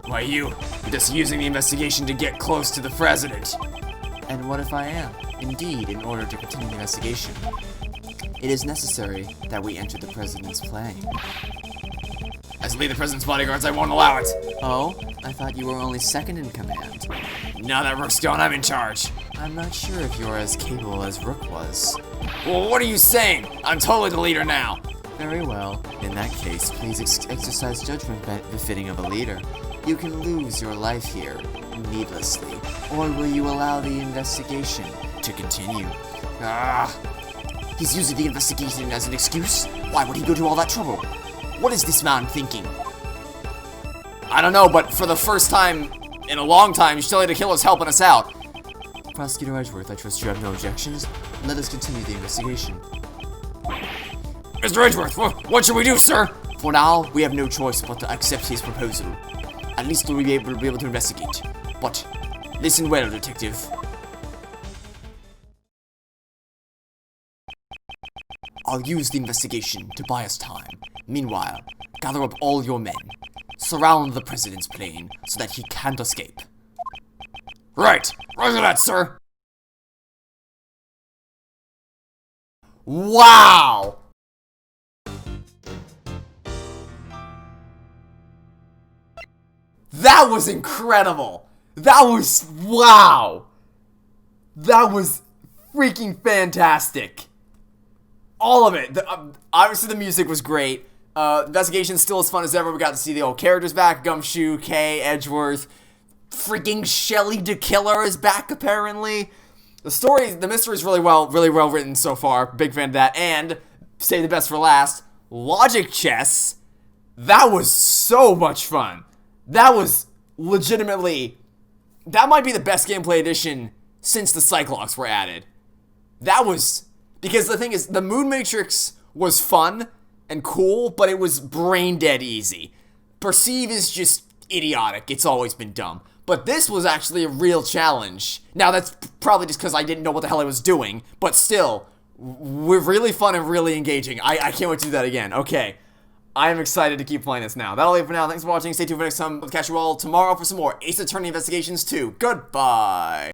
Why, you're just using the investigation to get close to the president. And what if I am? Indeed, in order to continue the investigation, it is necessary that we enter the president's plane. As lead the president's bodyguards, I won't allow it. Oh? I thought you were only second in command. Now that Rook's gone, I'm in charge. I'm not sure if you're as capable as Rook was. Well, what are you saying? I'm totally the leader now. Very well. In that case, please exercise judgment befitting of a leader. You can lose your life here, needlessly, or will you allow the investigation to continue? He's using the investigation as an excuse? Why would he go to all that trouble? What is this man thinking? I don't know, but for the first time in a long time, Shelly the Killer's helping us out. Prosecutor Edgeworth, I trust you have no objections. Let us continue the investigation. Mr. Edgeworth, what should we do, sir? For now, we have no choice but to accept his proposal. At least we'll be able to investigate. But listen well, detective. I'll use the investigation to buy us time. Meanwhile, gather up all your men. Surround the president's plane so that he can't escape. Right. Roger that, sir. Wow! That was incredible! That was, wow! That was freaking fantastic. All of it. Obviously the music was great. Investigation's still as fun as ever. We got to see the old characters back. Gumshoe, Kay, Edgeworth. Freaking Shelly the Killer is back, apparently. The mystery is really well written so far. Big fan of that. And, save the best for last, Logic Chess. That was so much fun. That was legitimately, that might be the best gameplay addition since the Cyclops were added. That was, because the thing is, the Moon Matrix was fun and cool, but it was brain dead easy. Perceive is just idiotic. It's always been dumb. But this was actually a real challenge. Now, that's probably just because I didn't know what the hell I was doing, but still, we're really fun and really engaging. I can't wait to do that again. Okay. I am excited to keep playing this now. That'll be it for now. Thanks for watching. Stay tuned for next time. We'll catch you all tomorrow for some more Ace Attorney Investigations 2. Goodbye.